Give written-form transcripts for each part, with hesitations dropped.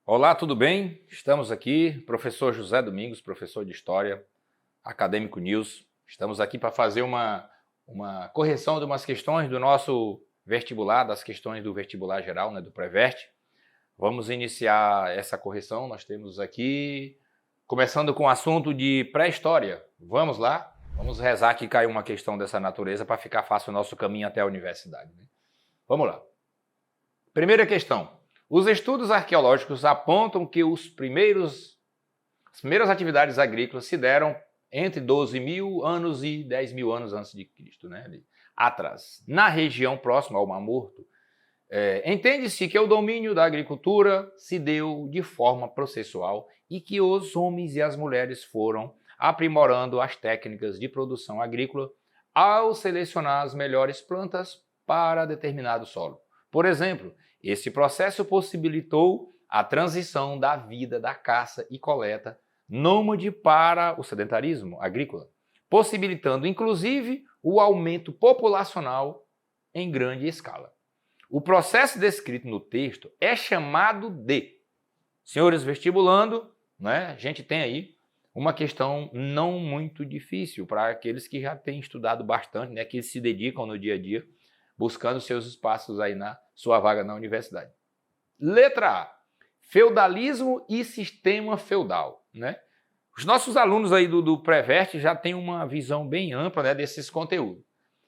Olá, tudo bem? Estamos aqui, professor José Domingos, professor de História, Acadêmico News. Estamos aqui para fazer uma correção de umas questões do nosso vestibular, das questões do vestibular geral, né, do Pré-Veste. Vamos iniciar essa correção, nós temos aqui, começando com o assunto de pré-história. Vamos lá? Vamos rezar que caiu uma questão dessa natureza para ficar fácil o nosso caminho até a universidade, né? Vamos lá. Primeira questão. Os estudos arqueológicos apontam que as primeiras atividades agrícolas se deram entre 12 mil anos e 10 mil anos antes de Cristo, né? Atrás, na região próxima ao Mar Morto. Entende-se que o domínio da agricultura se deu de forma processual e que os homens e as mulheres foram aprimorando as técnicas de produção agrícola ao selecionar as melhores plantas para determinado solo. Por exemplo, esse processo possibilitou a transição da vida da caça e coleta nômade para o sedentarismo agrícola, possibilitando inclusive o aumento populacional em grande escala. O processo descrito no texto é chamado de, senhores vestibulando, né, a gente tem aí uma questão não muito difícil para aqueles que já têm estudado bastante, né, que se dedicam no dia a dia, buscando seus espaços aí na sua vaga na universidade. Letra A, feudalismo e sistema feudal, né? Os nossos alunos aí do Pré-Veste já têm uma visão bem ampla, né, desses conteúdos.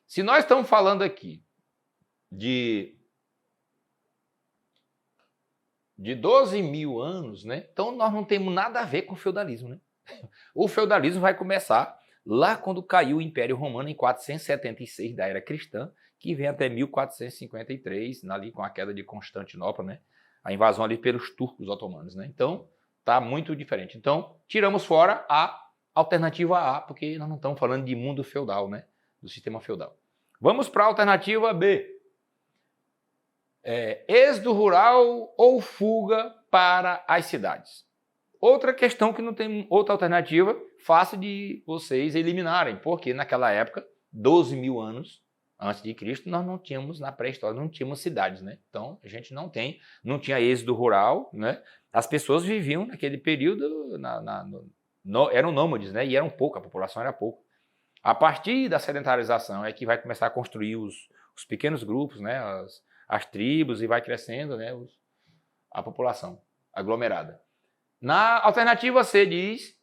Se nós estamos falando aqui de 12 mil anos, né? Então nós não temos nada a ver com o feudalismo, né? O feudalismo vai começar lá quando caiu o Império Romano em 476 da era cristã, que vem até 1453, ali com a queda de Constantinopla, né? A invasão ali pelos turcos otomanos, né? Então, tá muito diferente. Então, tiramos fora a alternativa A, porque nós não estamos falando de mundo feudal, né? Do sistema feudal. Vamos para a alternativa B. Êxodo rural ou fuga para as cidades. Outra questão que não tem outra alternativa fácil de vocês eliminarem, porque naquela época, 12 mil anos antes de Cristo, nós não tínhamos, na pré-história, não tínhamos cidades, né? Então, a gente não tinha êxodo rural, né? As pessoas viviam naquele período, eram nômades, né? E eram pouco, a população era pouca. A partir da sedentarização é que vai começar a construir os pequenos grupos, né? As tribos, e vai crescendo, né? A população aglomerada. Na alternativa C diz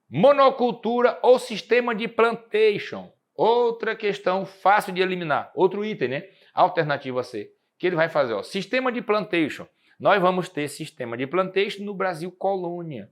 monocultura ou sistema de plantation. Outra questão fácil de eliminar. Outro item, né? Alternativa C. Que ele vai fazer, ó, sistema de plantation. Nós vamos ter sistema de plantation no Brasil colônia.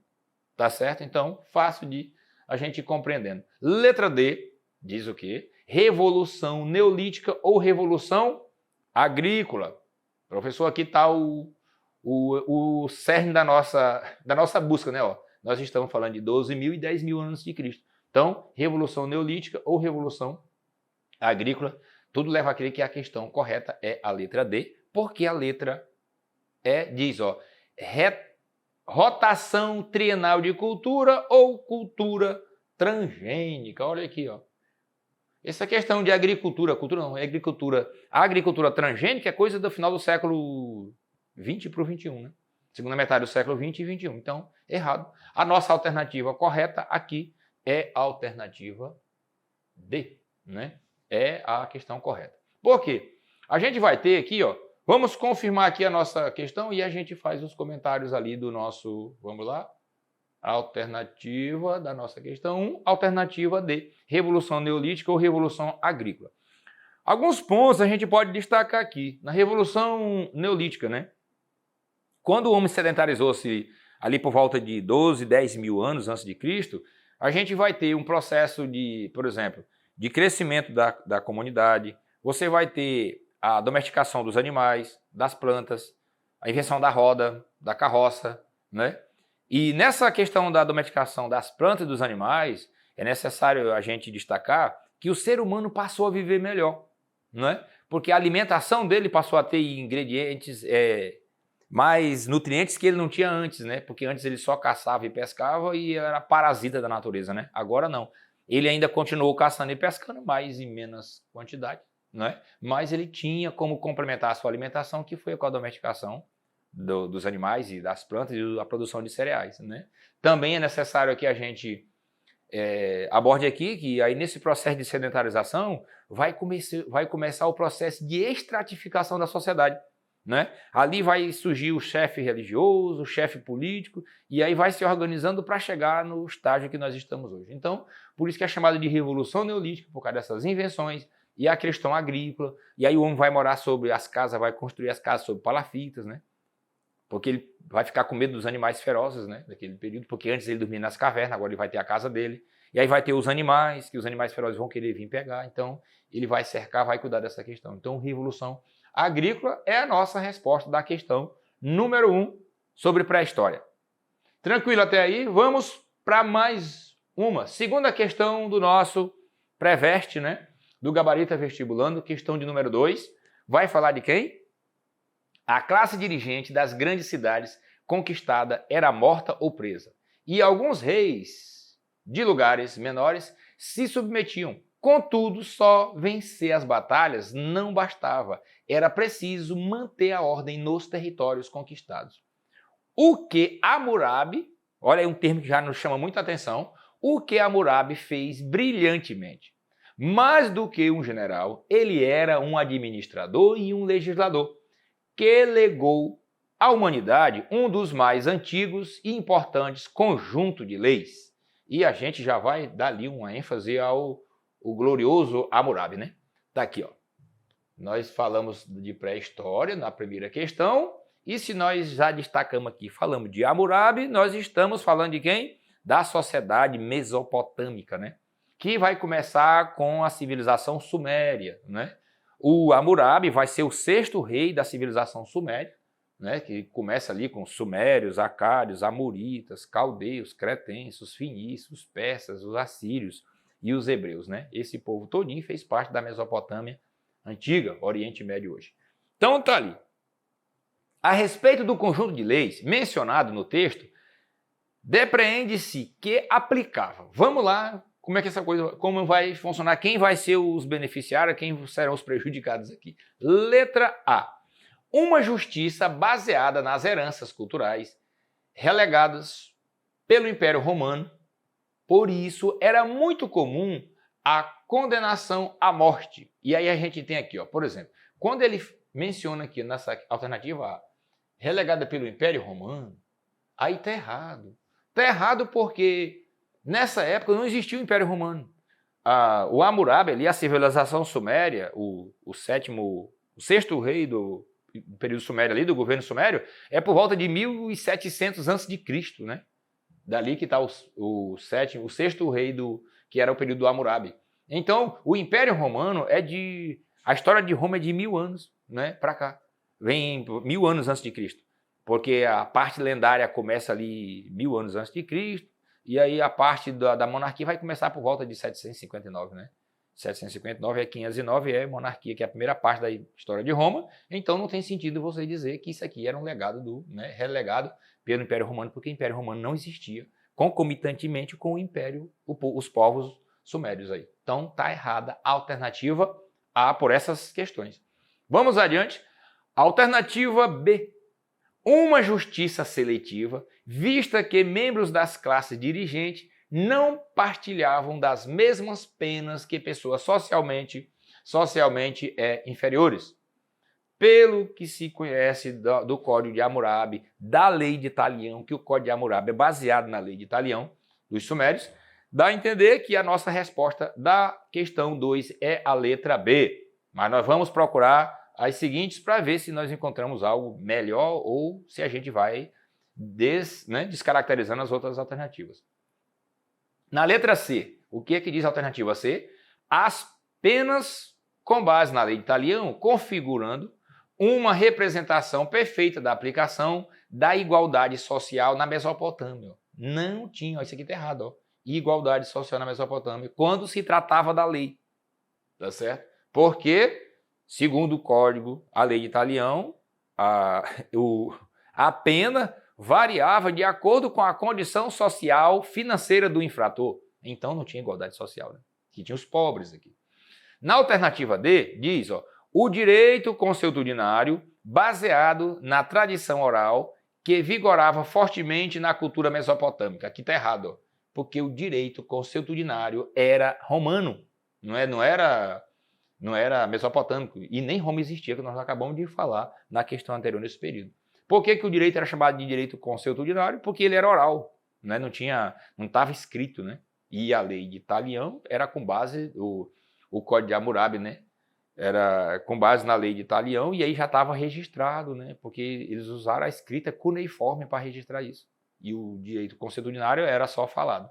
Tá certo? Então, fácil de a gente ir compreendendo. Letra D diz o quê? Revolução neolítica ou revolução agrícola. Professor, aqui está o cerne da nossa busca, né? Ó, nós estamos falando de 12 mil e 10 mil anos de Cristo. Então, revolução neolítica ou revolução agrícola, tudo leva a crer que a questão correta é a letra D, porque a letra E diz, ó, rotação trienal de cultura ou cultura transgênica. Olha aqui, ó. Essa questão de agricultura, a agricultura transgênica é coisa do final do século 20 para o 21, né? Segunda metade do século 20 e 21. Então, errado. A nossa alternativa correta aqui é a alternativa D, né? É a questão correta. Por quê? A gente vai ter aqui, ó, vamos confirmar aqui a nossa questão e a gente faz os comentários ali do nosso, vamos lá? Alternativa da nossa questão 1, alternativa D, revolução neolítica ou revolução agrícola. Alguns pontos a gente pode destacar aqui. Na revolução neolítica, né? Quando o homem sedentarizou-se ali por volta de 12, 10 mil anos antes de Cristo, a gente vai ter um processo de, por exemplo, de crescimento da comunidade, você vai ter a domesticação dos animais, das plantas, a invenção da roda, da carroça, né? E nessa questão da domesticação das plantas e dos animais, é necessário a gente destacar que o ser humano passou a viver melhor, não é? Porque a alimentação dele passou a ter ingredientes, mais nutrientes que ele não tinha antes, né? Porque antes ele só caçava e pescava e era parasita da natureza, né? Agora não. Ele ainda continuou caçando e pescando, mas em menos quantidade, né? Mas ele tinha como complementar a sua alimentação, que foi com a domesticação dos animais e das plantas e a produção de cereais, né? Também é necessário que a gente aborde aqui que aí nesse processo de sedentarização vai começar o processo de estratificação da sociedade, né? Ali vai surgir o chefe religioso, o chefe político, e aí vai se organizando para chegar no estágio que nós estamos hoje. Então, por isso que é chamado de Revolução Neolítica, por causa dessas invenções e a questão agrícola, e aí o homem vai morar sobre as casas, vai construir as casas sobre palafitas, né? Porque ele vai ficar com medo dos animais ferozes, né, daquele período, porque antes ele dormia nas cavernas, agora ele vai ter a casa dele, e aí vai ter os animais, que os animais ferozes vão querer vir pegar, então ele vai cercar, vai cuidar dessa questão. Então, revolução agrícola é a nossa resposta da questão número 1 sobre pré-história. Tranquilo até aí? Vamos para mais uma. Segunda questão do nosso pré-veste, né, do gabarito vestibulando, questão de número 2. Vai falar de quem? A classe dirigente das grandes cidades conquistada era morta ou presa, e alguns reis de lugares menores se submetiam. Contudo, só vencer as batalhas não bastava, era preciso manter a ordem nos territórios conquistados. O que Hammurabi, olha aí um termo que já nos chama muita atenção, o que Hammurabi fez brilhantemente. Mais do que um general, ele era um administrador e um legislador, que legou à humanidade um dos mais antigos e importantes conjuntos de leis. E a gente já vai dar ali uma ênfase ao glorioso Hammurabi, né? Tá aqui, ó. Nós falamos de pré-história na primeira questão, e se nós já destacamos aqui, falamos de Hammurabi, nós estamos falando de quem? Da sociedade mesopotâmica, né? Que vai começar com a civilização suméria, né? O Hammurabi vai ser o 6º rei da civilização suméria, né, que começa ali com os sumérios, acádios, amoritas, caldeus, cretenses, fenícios, persas, os assírios e os hebreus, né? Esse povo todinho fez parte da Mesopotâmia antiga, Oriente Médio hoje. Então tá ali. A respeito do conjunto de leis mencionado no texto, depreende-se que aplicava. Vamos lá. Como é que essa coisa, como vai funcionar? Quem vai ser os beneficiários? Quem serão os prejudicados aqui? Letra A. Uma justiça baseada nas heranças culturais relegadas pelo Império Romano. Por isso, era muito comum a condenação à morte. E aí a gente tem aqui, ó, por exemplo, quando ele menciona aqui nessa alternativa A, relegada pelo Império Romano, aí está errado. Está errado porque nessa época não existia o Império Romano. O Hammurabi, ali, a civilização suméria, o 6º rei do período sumério ali, do governo sumério, é por volta de 1700 a.C., né? Dali que está o 6º rei que era o período do Hammurabi. Então, o Império Romano a história de Roma é de 1000 anos, né, para cá. Vem 1000 anos antes de Cristo. Porque a parte lendária começa ali 1000 anos antes de Cristo, e aí a parte da monarquia vai começar por volta de 759, né? 759 a 509 é monarquia, que é a primeira parte da história de Roma, então não tem sentido você dizer que isso aqui era um legado relegado pelo Império Romano, porque o Império Romano não existia concomitantemente com o Império, os povos sumérios aí. Então tá errada a alternativa A por essas questões. Vamos adiante. Alternativa B. Uma justiça seletiva, vista que membros das classes dirigentes não partilhavam das mesmas penas que pessoas socialmente inferiores. Pelo que se conhece do Código de Hammurabi, da Lei de Talião, que o Código de Hammurabi é baseado na Lei de Talião, dos Sumérios, dá a entender que a nossa resposta da questão 2 é a letra B. Mas nós vamos procurar as seguintes para ver se nós encontramos algo melhor ou se a gente vai descaracterizando as outras alternativas. Na letra C, o que é que diz a alternativa C? As penas com base na lei de Talião, configurando uma representação perfeita da aplicação da igualdade social na Mesopotâmia. Não tinha, isso aqui está errado, ó. Igualdade social na Mesopotâmia, quando se tratava da lei, tá certo? Porque, segundo o código, a lei de Talião, a pena variava de acordo com a condição social financeira do infrator. Então não tinha igualdade social, né? Que tinha os pobres aqui. Na alternativa D, diz, ó, o direito consuetudinário baseado na tradição oral que vigorava fortemente na cultura mesopotâmica. Aqui está errado, ó, porque o direito consuetudinário era romano, não era mesopotâmico, e nem Roma existia, que nós acabamos de falar na questão anterior nesse período. Por que o direito era chamado de direito consuetudinário? Porque ele era oral, né? Não estava escrito, né? E a lei de Talião era com base, o Código de Hammurabi, né? Era com base na lei de Talião, e aí já estava registrado, né? Porque eles usaram a escrita cuneiforme para registrar isso. E o direito consuetudinário era só falado.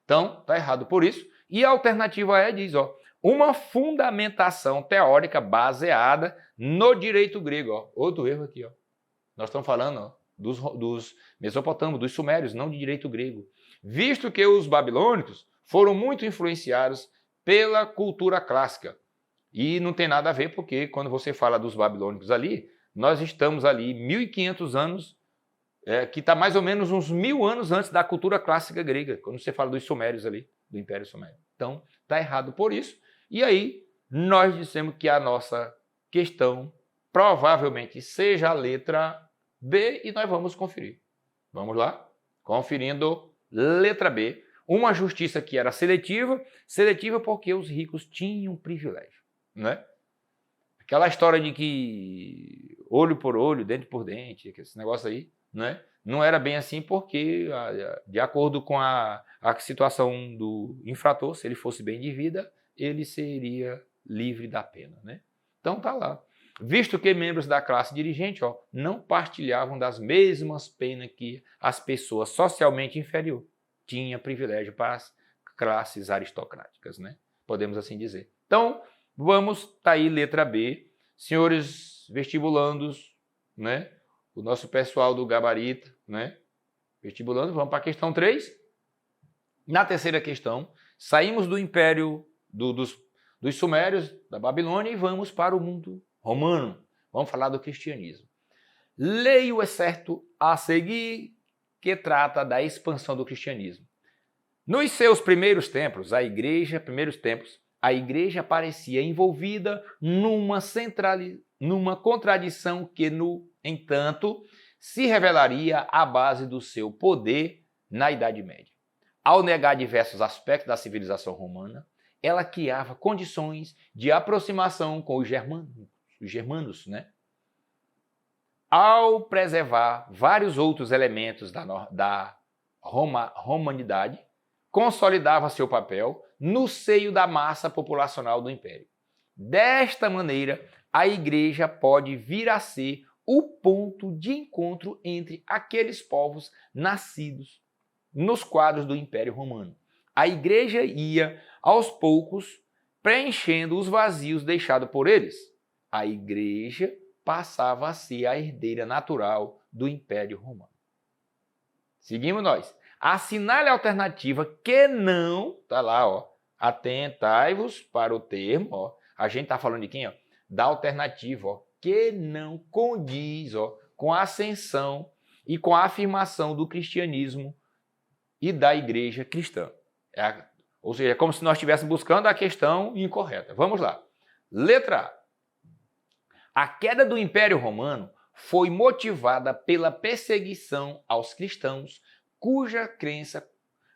Então, está errado por isso. E a alternativa E diz, ó, uma fundamentação teórica baseada no direito grego. Ó. Outro erro aqui, ó. Nós estamos falando, ó, dos mesopotâmicos, dos sumérios, não de direito grego. Visto que os babilônicos foram muito influenciados pela cultura clássica. E não tem nada a ver, porque quando você fala dos babilônicos ali, nós estamos ali 1.500 anos, que está mais ou menos uns 1.000 anos antes da cultura clássica grega, quando você fala dos sumérios ali, do Império Sumério. Então, está errado por isso. E aí, nós dissemos que a nossa questão provavelmente seja a letra B e nós vamos conferir. Vamos lá? Conferindo letra B. Uma justiça que era seletiva porque os ricos tinham privilégio, né? Aquela história de que olho por olho, dente por dente, esse negócio aí, né? Não era bem assim porque, de acordo com a situação do infrator, se ele fosse bem de vida, ele seria livre da pena, né? Então tá lá. Visto que membros da classe dirigente, ó, não partilhavam das mesmas penas que as pessoas socialmente inferiores, tinha privilégio para as classes aristocráticas, né? Podemos assim dizer. Então, vamos, tá aí letra B. Senhores vestibulandos, né? O nosso pessoal do gabarito, né? Vestibulando, vamos para a questão 3. Na terceira questão, saímos do império dos sumérios, da Babilônia, e vamos para o mundo romano. Vamos falar do cristianismo. Leia o excerto a seguir, que trata da expansão do cristianismo. Nos seus primeiros tempos, a igreja parecia envolvida numa contradição que, no entanto, se revelaria à base do seu poder na Idade Média. Ao negar diversos aspectos da civilização romana, ela criava condições de aproximação com os germanos, né? Ao preservar vários outros elementos da romanidade, consolidava seu papel no seio da massa populacional do Império. Desta maneira, a Igreja pode vir a ser o ponto de encontro entre aqueles povos nascidos nos quadros do Império Romano. A Igreja ia, aos poucos, preenchendo os vazios deixados por eles. A Igreja passava a ser a herdeira natural do Império Romano. Seguimos nós. Assinale a alternativa que não, tá lá, ó. Atentai-vos para o termo, ó. A gente tá falando de quem, ó? Da alternativa, ó, que não condiz, ó, com a ascensão e com a afirmação do cristianismo e da igreja cristã. Ou seja, é como se nós estivéssemos buscando a questão incorreta. Vamos lá. Letra A. A queda do Império Romano foi motivada pela perseguição aos cristãos, cuja crença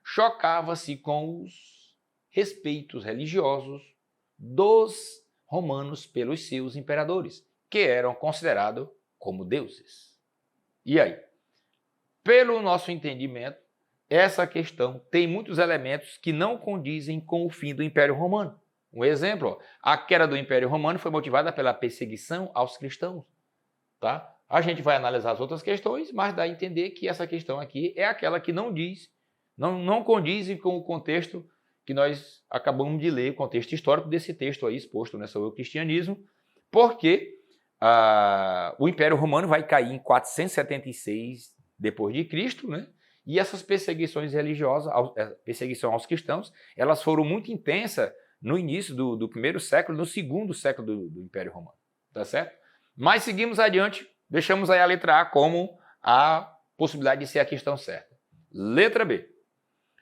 chocava-se com os respeitos religiosos dos romanos pelos seus imperadores, que eram considerados como deuses. E aí? Pelo nosso entendimento, essa questão tem muitos elementos que não condizem com o fim do Império Romano. Um exemplo, ó, a queda do Império Romano foi motivada pela perseguição aos cristãos. Tá? A gente vai analisar as outras questões, mas dá a entender que essa questão aqui é aquela que não diz, não condiz com o contexto que nós acabamos de ler, o contexto histórico desse texto aí exposto, né, sobre o cristianismo, porque o Império Romano vai cair em 476 depois de Cristo, né? E essas perseguições religiosas, perseguição aos cristãos, elas foram muito intensas no início do primeiro século, no segundo século do Império Romano, tá certo? Mas seguimos adiante, deixamos aí a letra A como a possibilidade de ser a questão certa. Letra B.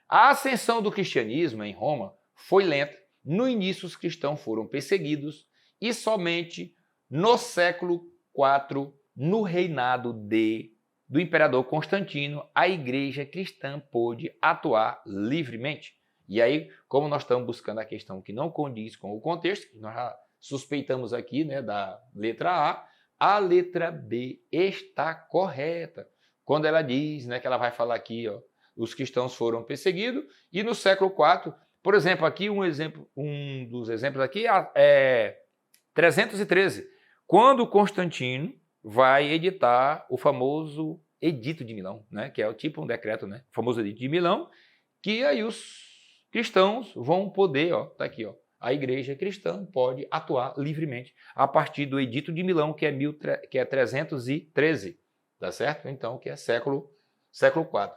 A ascensão do cristianismo em Roma foi lenta no início os cristãos foram perseguidos e somente no século IV, no reinado do imperador Constantino, a igreja cristã pôde atuar livremente. E aí, como nós estamos buscando a questão que não condiz com o contexto, nós já suspeitamos aqui, né, da letra A letra B está correta. Quando ela diz, né, que ela vai falar aqui, ó, os cristãos foram perseguidos, e no século IV, por exemplo, aqui um dos exemplos aqui é 313, quando Constantino vai editar o famoso Edito de Milão, né, que é tipo um decreto, né, o famoso Edito de Milão, que aí os cristãos vão poder, ó, tá aqui, ó, a igreja cristã pode atuar livremente a partir do Edito de Milão, que é 313, tá certo? Então, que é século IV.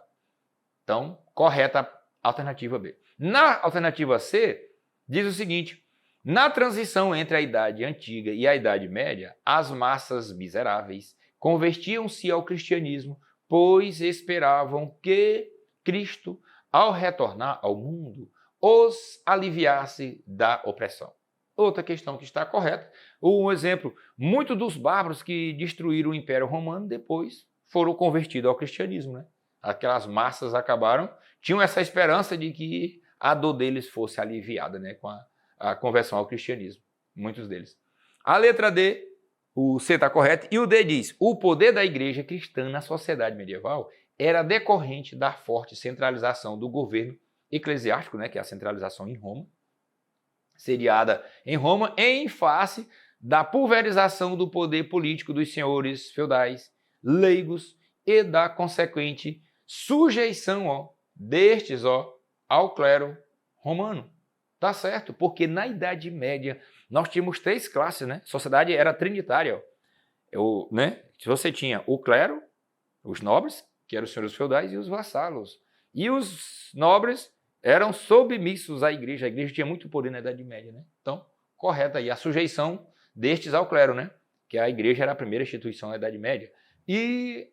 Então, correta a alternativa B. Na alternativa C, diz o seguinte: na transição entre a Idade Antiga e a Idade Média, as massas miseráveis convertiam-se ao cristianismo, pois esperavam que Cristo, ao retornar ao mundo, os aliviasse da opressão. Outra questão que está correta, um exemplo, muitos dos bárbaros que destruíram o Império Romano depois foram convertidos ao cristianismo, né? Aquelas massas tinham essa esperança de que a dor deles fosse aliviada, né, com a conversão ao cristianismo, muitos deles. A letra D, o C está correto, e o D diz: o poder da igreja cristã na sociedade medieval era decorrente da forte centralização do governo eclesiástico, né, que é a centralização em Roma, sediada em Roma, em face da pulverização do poder político dos senhores feudais, leigos e da consequente sujeição destes ao clero romano. Tá certo? Porque na Idade Média nós tínhamos 3 classes, né? A sociedade era trinitária. Né? Você tinha o clero, os nobres, que eram os senhores feudais, e os vassalos. E os nobres eram submissos à igreja. A igreja tinha muito poder na Idade Média, né? Então, correta aí a sujeição destes ao clero, né? Que a igreja era a primeira instituição da Idade Média. E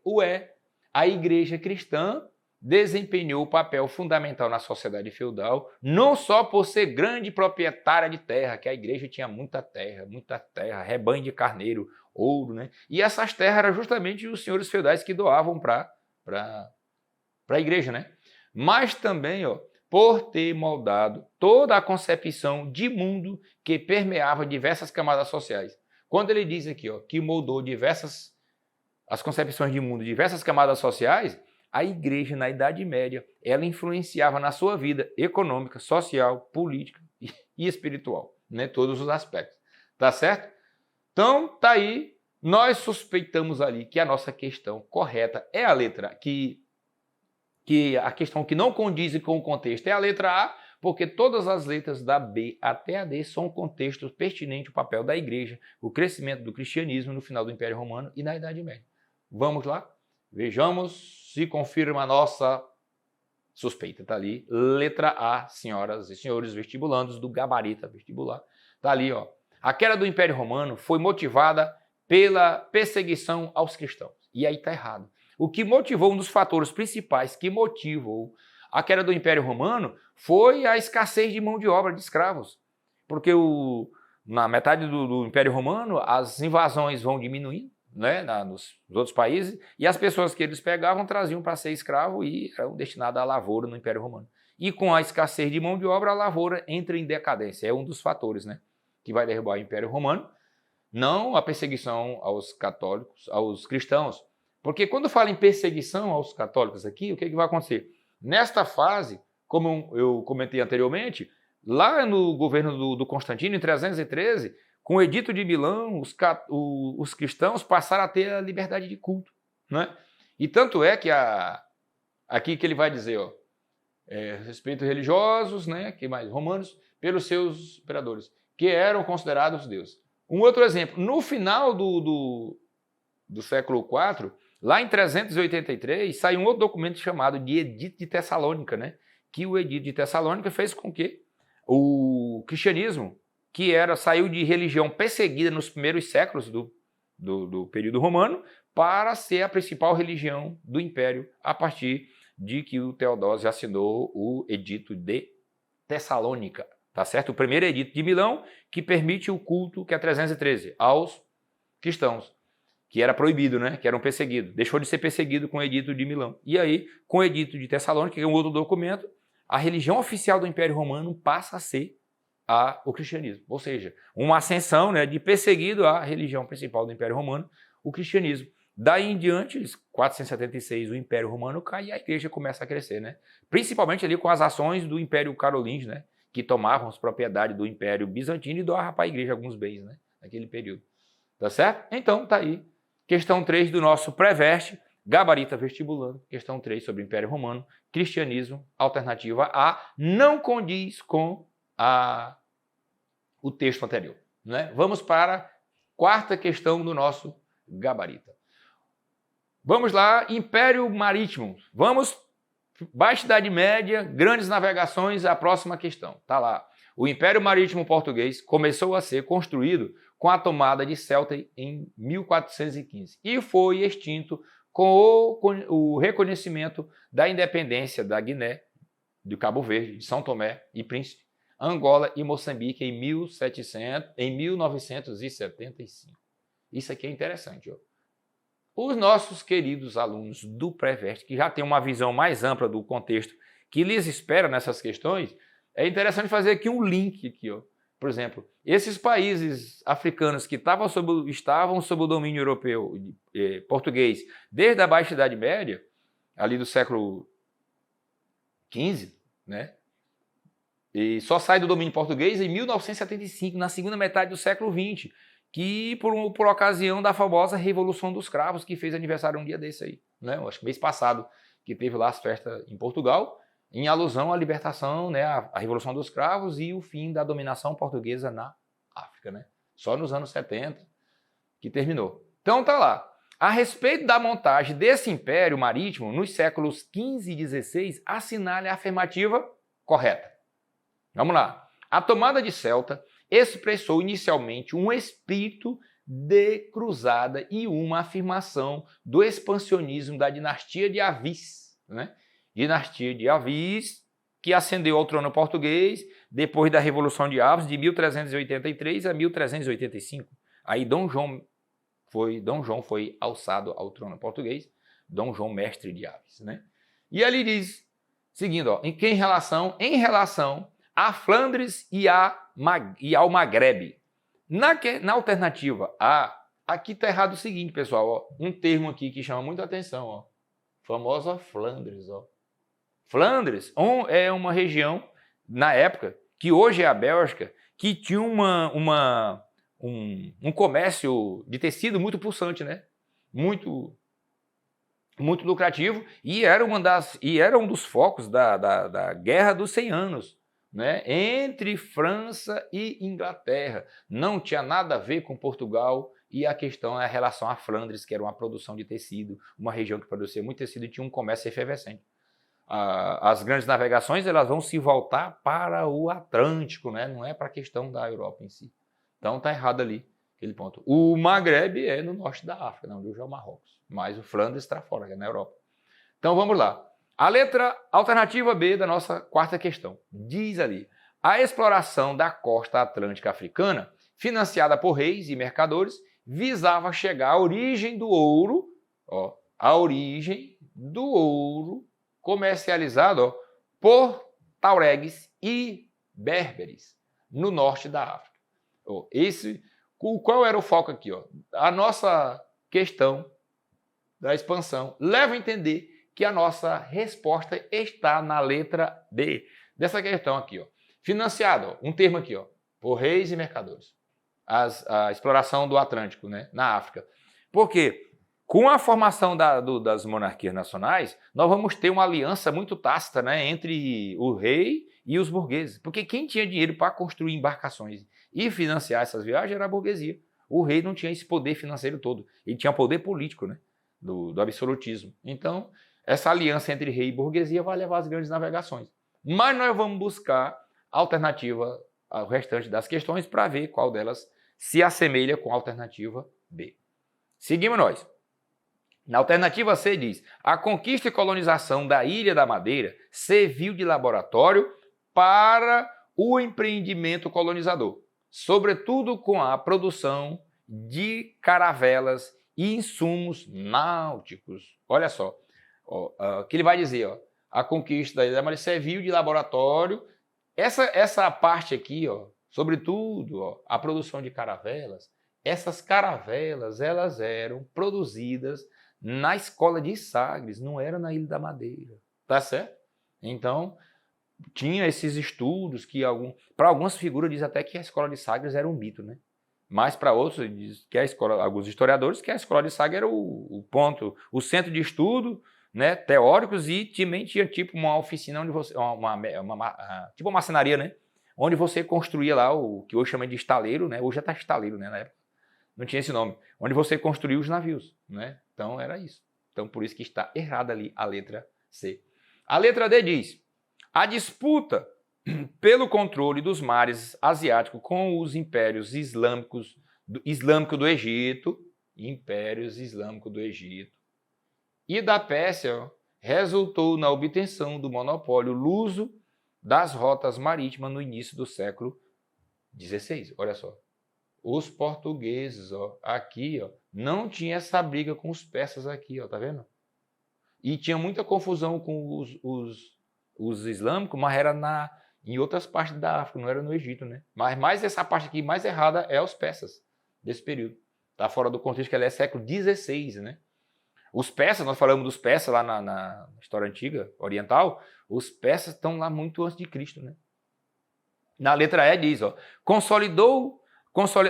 a igreja cristã desempenhou o papel fundamental na sociedade feudal, não só por ser grande proprietária de terra, que a igreja tinha muita terra, rebanho de carneiro, ouro, né? E essas terras eram justamente os senhores feudais que doavam para a igreja, né? Mas também, por ter moldado toda a concepção de mundo que permeava diversas camadas sociais. Quando ele diz aqui, que moldou as concepções de mundo, diversas camadas sociais, a igreja na Idade Média, ela influenciava na sua vida econômica, social, política e espiritual, né? Todos os aspectos. Tá certo? Então, tá aí, nós suspeitamos ali que a nossa questão correta é a letra que a questão que não condiz com o contexto é a letra A, porque todas as letras da B até a D são contextos pertinentes ao papel da igreja, o crescimento do cristianismo no final do Império Romano e na Idade Média. Vamos lá? Vejamos se confirma a nossa suspeita. Está ali, letra A, senhoras e senhores vestibulandos do Gabarita Vestibular. Está ali, a queda do Império Romano foi motivada pela perseguição aos cristãos. E aí está errado. O que motivou, um dos fatores principais que motivou a queda do Império Romano foi a escassez de mão de obra de escravos. Porque na metade do Império Romano as invasões vão diminuindo, né, nos outros países, e as pessoas que eles pegavam traziam para ser escravo e eram destinadas à lavoura no Império Romano. E com a escassez de mão de obra, a lavoura entra em decadência. É um dos fatores, né, que vai derrubar o Império Romano, não a perseguição aos católicos, aos cristãos. Porque quando fala em perseguição aos católicos aqui, o que vai acontecer? Nesta fase, como eu comentei anteriormente, lá no governo do Constantino, em 313, com o Edito de Milão, os cristãos passaram a ter a liberdade de culto, né? E tanto é que aqui que ele vai dizer, respeito religiosos, né, que mais romanos, pelos seus imperadores, que eram considerados deuses. Um outro exemplo, no final do século IV, lá em 383, saiu um outro documento chamado de Edito de Tessalônica, né? Que o Edito de Tessalônica fez com que o cristianismo, que saiu de religião perseguida nos primeiros séculos do período romano, para ser a principal religião do império, a partir de que o Teodósio assinou o Edito de Tessalônica. tá certo? O primeiro edito de Milão, que permite o culto, que é 313, aos cristãos, que era proibido, né? Que eram perseguidos. Deixou de ser perseguido com o edito de Milão. E aí, com o edito de Tessalônica, que é um outro documento, a religião oficial do Império Romano passa a ser o cristianismo. Ou seja, uma ascensão, né, de perseguido à religião principal do Império Romano, o cristianismo. Daí em diante, 476, o Império Romano cai e a igreja começa a crescer, né? Principalmente ali com as ações do Império Carolíngio, né? Que tomavam as propriedades do Império Bizantino e doavam para a igreja alguns bens, né? Naquele período. Tá certo? Então, tá aí. Questão 3 do nosso pré-veste, gabarita vestibulando. Questão 3 sobre o Império Romano, cristianismo, alternativa A, não condiz com o texto anterior, né? Vamos para a quarta questão do nosso gabarita. Vamos lá, Império Marítimo. Vamos, Baixa Idade Média, grandes navegações, a próxima questão. Tá lá. O Império Marítimo Português começou a ser construído com a tomada de Ceuta em 1415 e foi extinto com o reconhecimento da independência da Guiné, do Cabo Verde, de São Tomé e Príncipe, Angola e Moçambique em 1975. Isso aqui é interessante, ó. Os nossos queridos alunos do pré-veste, que já têm uma visão mais ampla do contexto que lhes espera nessas questões, é interessante fazer aqui um link aqui, ó. Por exemplo, esses países africanos que estavam sob o domínio europeu português desde a Baixa Idade Média, ali do século XV, né? E só sai do domínio português em 1975, na segunda metade do século XX, que por ocasião da famosa Revolução dos Cravos, que fez aniversário um dia desse aí, né? Acho que mês passado, que teve lá as festas em Portugal, em alusão à libertação, né, à Revolução dos Cravos e o fim da dominação portuguesa na África, né? Só nos anos 70 que terminou. Então tá lá. A respeito da montagem desse império marítimo nos séculos XV e XVI, assinale a afirmativa correta. Vamos lá. A tomada de Ceuta expressou inicialmente um espírito de cruzada e uma afirmação do expansionismo da dinastia de Avis, né? Dinastia de Avis, que ascendeu ao trono português depois da Revolução de Aves de 1383 a 1385. Aí Dom João foi alçado ao trono português, Dom João Mestre de Aves, né? E ali diz, seguindo, ó, em relação a Flandres e ao Magrebe. Na alternativa A, aqui está errado o seguinte, pessoal, ó, um termo aqui que chama muita atenção, ó, famosa Flandres, ó. Flandres é uma região, na época, que hoje é a Bélgica, que tinha um comércio de tecido muito pulsante, né? Muito lucrativo, e era um dos focos da Guerra dos 100 Anos, né? Entre França e Inglaterra. Não tinha nada a ver com Portugal, e a questão é a relação a Flandres, que era uma produção de tecido, uma região que produzia muito tecido e tinha um comércio efervescente. As grandes navegações elas vão se voltar para o Atlântico, né? Não é para a questão da Europa em si. Então está errado ali aquele ponto. O Magrebe é no norte da África, não, hoje é o Marrocos, mas o Flandres está fora, que é na Europa. Então vamos lá. A letra alternativa B da nossa quarta questão diz ali: a exploração da costa atlântica africana, financiada por reis e mercadores, visava chegar à origem do ouro, ó, a origem do ouro comercializado, ó, por tauregues e berberes no norte da África. Ó, qual era o foco aqui? Ó? A nossa questão da expansão leva a entender que a nossa resposta está na letra D dessa questão aqui, ó. Financiado, ó, um termo aqui, ó, por reis e mercadores. A exploração do Atlântico, né, na África. Por quê? Com a formação das monarquias nacionais, nós vamos ter uma aliança muito tácita, né, entre o rei e os burgueses. Porque quem tinha dinheiro para construir embarcações e financiar essas viagens era a burguesia. O rei não tinha esse poder financeiro todo. Ele tinha poder político, né, do absolutismo. Então, essa aliança entre rei e burguesia vai levar às grandes navegações. Mas nós vamos buscar a alternativa ao restante das questões para ver qual delas se assemelha com a alternativa B. Seguimos nós. Na alternativa C diz: a conquista e colonização da Ilha da Madeira serviu de laboratório para o empreendimento colonizador, sobretudo com a produção de caravelas e insumos náuticos. Olha só, o que ele vai dizer, ó, a conquista da Ilha serviu de laboratório. Essa parte aqui, ó, sobretudo, ó, a produção de caravelas, essas caravelas elas eram produzidas na escola de Sagres, não era na Ilha da Madeira, tá certo? Então, tinha esses estudos que para algumas figuras diz até que a escola de Sagres era um mito, né? Mas para outros diz que alguns historiadores que a escola de Sagres era o ponto, o centro de estudo, né, teóricos, e também tinha tipo uma oficina onde você, tipo uma marcenaria, né, onde você construía lá o que hoje chama de estaleiro, né? Hoje já está estaleiro, né? Na época não tinha esse nome, onde você construía os navios, né? Então era isso. Então por isso que está errada ali a letra C. A letra D diz: a disputa pelo controle dos mares asiáticos com os impérios islâmicos do Egito, impérios islâmicos do Egito e da Pérsia, resultou na obtenção do monopólio luso das rotas marítimas no início do século XVI. Olha só, os portugueses, ó, aqui, ó, não tinha essa briga com os persas aqui, ó, tá vendo? E tinha muita confusão com os islâmicos, mas era em outras partes da África, não era no Egito, né? Mas mais essa parte aqui, mais errada, é os persas, desse período. Está fora do contexto que ela é século XVI, né? Os persas, nós falamos dos persas lá na história antiga, oriental, os persas estão lá muito antes de Cristo, né? Na letra E diz, ó,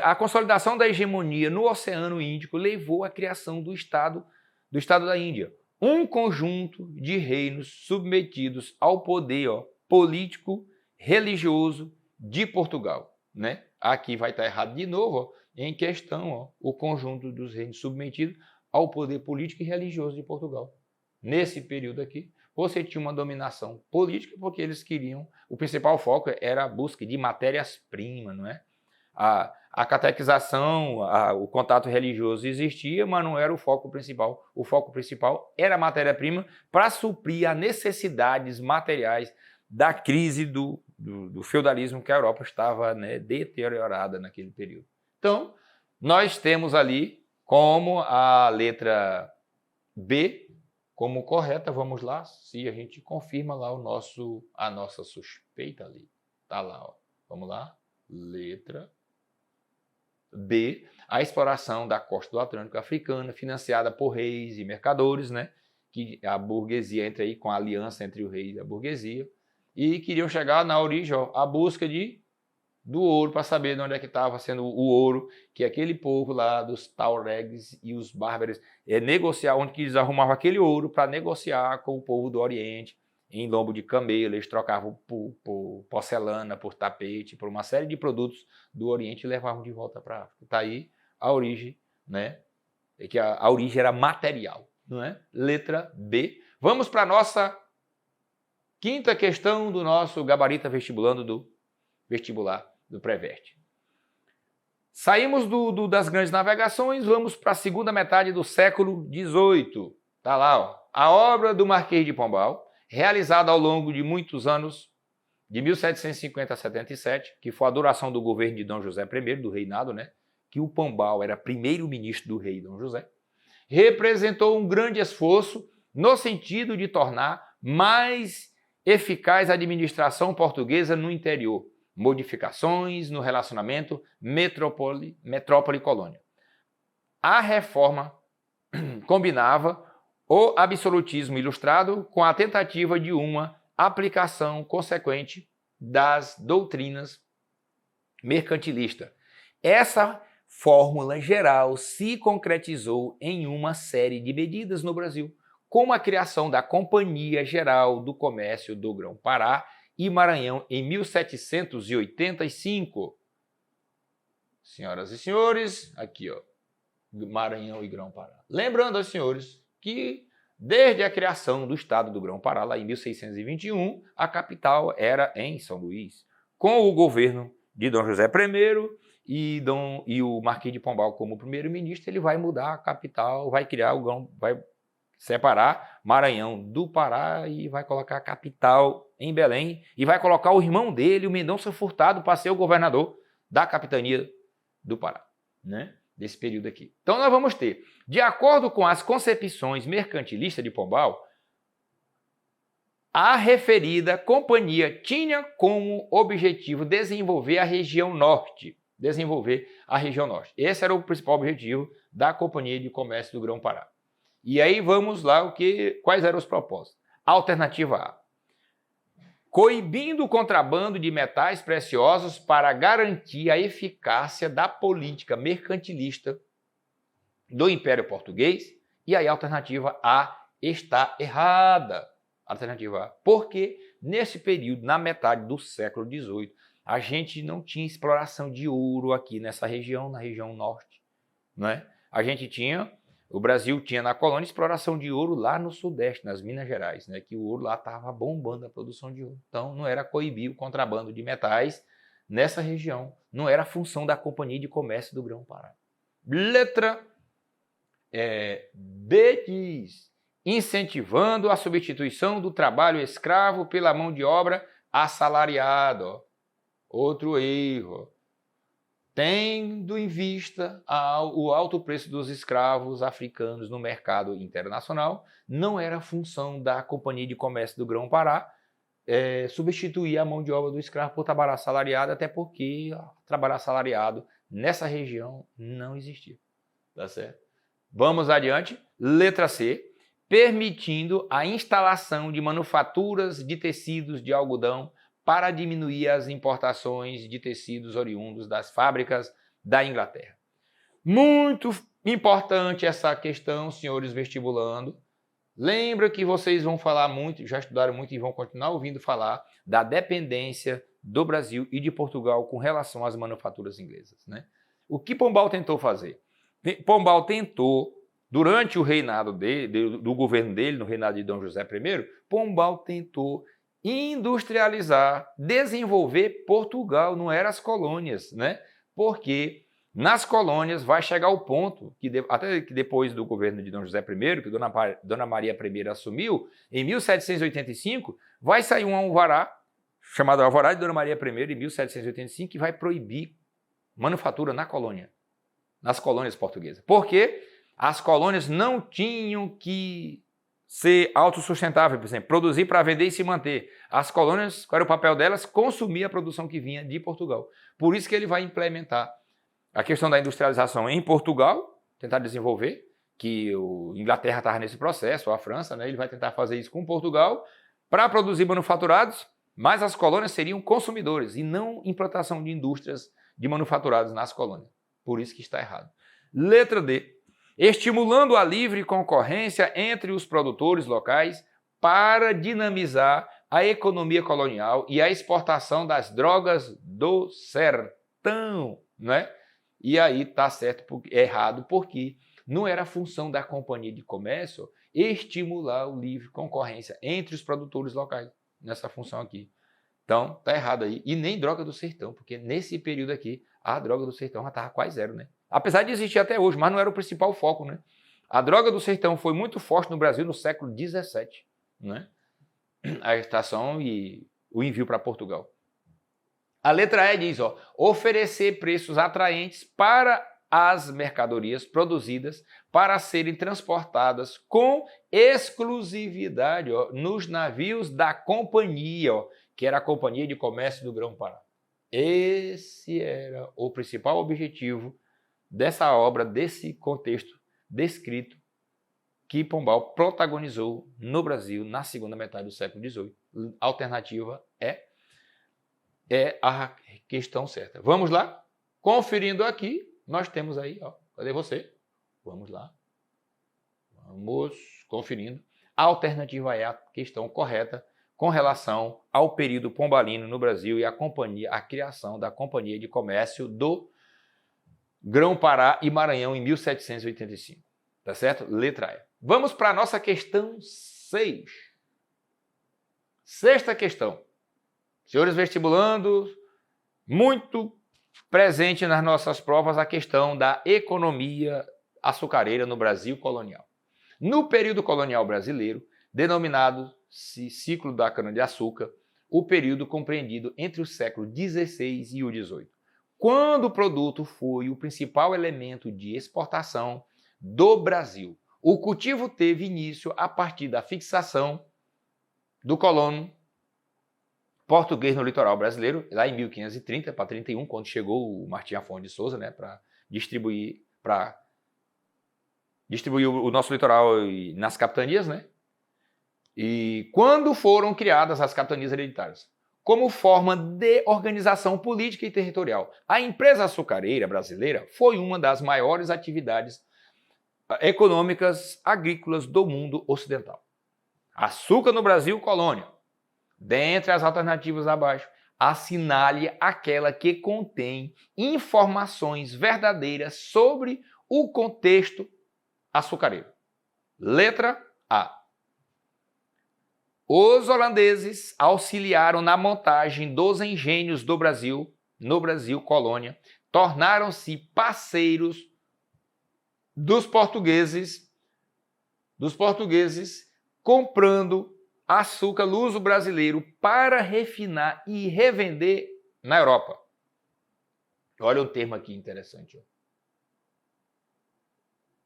a consolidação da hegemonia no Oceano Índico levou à criação do Estado da Índia, um conjunto de reinos submetidos ao poder, ó, político, religioso de Portugal, né? Aqui vai estar errado de novo, ó, em questão, ó, o conjunto dos reinos submetidos ao poder político e religioso de Portugal. Nesse período aqui, você tinha uma dominação política porque eles queriam, o principal foco era a busca de matérias-primas, não é? A catequização, o contato religioso existia, mas não era o foco principal. O foco principal era a matéria-prima para suprir as necessidades materiais da crise do feudalismo que a Europa estava, né, deteriorada naquele período. Então, nós temos ali como a letra B como correta. Vamos lá, se a gente confirma lá a nossa suspeita ali. Tá lá, ó. Vamos lá. Letra B, a exploração da costa do Atlântico africana, financiada por reis e mercadores, né? Que a burguesia entra aí com a aliança entre o rei e a burguesia, e queriam chegar na origem, ó, a busca do ouro, para saber de onde é que estava sendo o ouro, que aquele povo lá dos Tuaregs e os bárbaros negociar, onde que eles arrumavam aquele ouro para negociar com o povo do Oriente, em lombo de camelo. Eles trocavam por porcelana, por tapete, por uma série de produtos do Oriente e levavam de volta para a África. Está aí a origem, né? É que a origem era material, não é? Letra B. Vamos para a nossa quinta questão do nosso gabarito vestibulando do vestibular do Preveste. Saímos das grandes navegações, vamos para a segunda metade do século XVIII. Está lá, ó, a obra do Marquês de Pombal, realizada ao longo de muitos anos, de 1750 a 77, que foi a duração do governo de Dom José I, do reinado, né? Que o Pombal era primeiro-ministro do rei Dom José, representou um grande esforço no sentido de tornar mais eficaz a administração portuguesa no interior, modificações no relacionamento metrópole-colônia. A reforma combinava o absolutismo ilustrado com a tentativa de uma aplicação consequente das doutrinas mercantilistas. Essa fórmula geral se concretizou em uma série de medidas no Brasil, como a criação da Companhia Geral do Comércio do Grão-Pará e Maranhão em 1785. Senhoras e senhores, aqui, ó, Maranhão e Grão-Pará. Lembrando aos senhores que desde a criação do estado do Grão-Pará, lá em 1621, a capital era em São Luís. Com o governo de Dom José I e o Marquês de Pombal como primeiro-ministro, ele vai mudar a capital, vai separar Maranhão do Pará e vai colocar a capital em Belém, e vai colocar o irmão dele, o Mendonça Furtado, para ser o governador da capitania do Pará, né? Desse período aqui. Então nós vamos ter, de acordo com as concepções mercantilistas de Pombal, a referida companhia tinha como objetivo desenvolver a região norte. Esse era o principal objetivo da Companhia de Comércio do Grão-Pará. E aí vamos lá, quais eram os propósitos? Alternativa A. Coibindo o contrabando de metais preciosos para garantir a eficácia da política mercantilista do Império Português. E aí a alternativa A está errada. Alternativa A. Porque nesse período, na metade do século XVIII, a gente não tinha exploração de ouro aqui nessa região, na região norte, né? O Brasil tinha na colônia exploração de ouro lá no sudeste, nas Minas Gerais, né? Que o ouro lá estava bombando a produção de ouro. Então não era coibir o contrabando de metais nessa região, não era função da Companhia de Comércio do Grão-Pará. Letra B diz: incentivando a substituição do trabalho escravo pela mão de obra assalariada. Outro erro. Tendo em vista o alto preço dos escravos africanos no mercado internacional, não era função da Companhia de Comércio do Grão-Pará substituir a mão de obra do escravo por trabalho assalariado, até porque trabalho assalariado nessa região não existia. Tá certo? Vamos adiante. Letra C. Permitindo a instalação de manufaturas de tecidos de algodão para diminuir as importações de tecidos oriundos das fábricas da Inglaterra. Muito importante essa questão, senhores vestibulando. Lembra que vocês vão falar muito, já estudaram muito e vão continuar ouvindo falar da dependência do Brasil e de Portugal com relação às manufaturas inglesas, né? O que Pombal tentou fazer? Pombal tentou, durante o reinado do governo dele, no reinado de Dom José I, Pombal tentou industrializar, desenvolver Portugal, não eram as colônias, né? Porque nas colônias vai chegar o ponto, até que depois do governo de Dom José I, que Dona Maria I assumiu, em 1785, vai sair um alvará, chamado Alvará de Dona Maria I, em 1785, que vai proibir manufatura na colônia, nas colônias portuguesas. Porque as colônias não tinham que ser autossustentável, por exemplo, produzir para vender e se manter. As colônias, qual era o papel delas? Consumir a produção que vinha de Portugal. Por isso que ele vai implementar a questão da industrialização em Portugal, tentar desenvolver, que a Inglaterra estava nesse processo, ou a França, né? Ele vai tentar fazer isso com Portugal, para produzir manufaturados, mas as colônias seriam consumidores e não implantação de indústrias de manufaturados nas colônias. Por isso que está errado. Letra D. Estimulando a livre concorrência entre os produtores locais para dinamizar a economia colonial e a exportação das drogas do sertão, né? E aí está certo, errado, porque não era função da Companhia de Comércio estimular a livre concorrência entre os produtores locais, nessa função aqui. Então, está errado aí. E nem droga do sertão, porque nesse período aqui, a droga do sertão já estava quase zero, né? Apesar de existir até hoje, mas não era o principal foco, né? A droga do sertão foi muito forte no Brasil no século XVII, né? A extração e o envio para Portugal. A letra E diz, oferecer preços atraentes para as mercadorias produzidas para serem transportadas com exclusividade nos navios da companhia, que era a Companhia de Comércio do Grão-Pará. Esse era o principal objetivo dessa obra, desse contexto descrito que Pombal protagonizou no Brasil na segunda metade do século XVIII. A alternativa é a questão certa. Vamos lá? Conferindo aqui, nós temos aí, cadê você? Vamos lá. Vamos conferindo. A alternativa é a questão correta com relação ao período pombalino no Brasil e a criação da Companhia de Comércio do Grão-Pará e Maranhão em 1785. Tá certo? Letra E. Vamos para a nossa questão 6. Sexta questão. Senhores vestibulandos, muito presente nas nossas provas a questão da economia açucareira no Brasil colonial. No período colonial brasileiro, denominado ciclo da cana-de-açúcar, o período compreendido entre o século XVI e o XVIII, quando o produto foi o principal elemento de exportação do Brasil. O cultivo teve início a partir da fixação do colono português no litoral brasileiro, lá em 1530 para 31, quando chegou o Martim Afonso de Souza, né, para distribuir o nosso litoral nas capitanias, né? E quando foram criadas as capitanias hereditárias, como forma de organização política e territorial. A empresa açucareira brasileira foi uma das maiores atividades econômicas agrícolas do mundo ocidental. Açúcar no Brasil, colônia. Dentre as alternativas abaixo, assinale aquela que contém informações verdadeiras sobre o contexto açucareiro. Letra A. Os holandeses auxiliaram na montagem dos engenhos do Brasil, no Brasil colônia, tornaram-se parceiros dos portugueses, comprando açúcar luso brasileiro para refinar e revender na Europa. Olha um termo aqui interessante.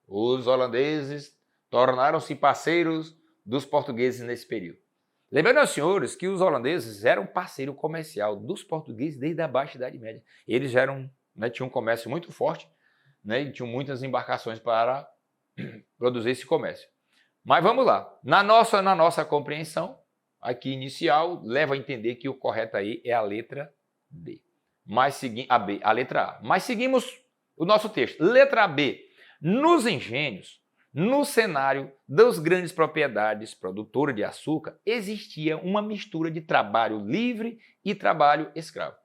Os holandeses tornaram-se parceiros dos portugueses nesse período. Lembrando aos senhores que os holandeses eram parceiro comercial dos portugueses desde a Baixa Idade Média. Eles tinham um comércio muito forte, né, e tinham muitas embarcações para produzir esse comércio. Mas vamos lá. Na nossa compreensão, aqui inicial, leva a entender que o correto aí é a letra D. A letra A. Mas seguimos o nosso texto. Letra B. Nos engenhos, no cenário das grandes propriedades produtoras de açúcar, existia uma mistura de trabalho livre e trabalho escravo,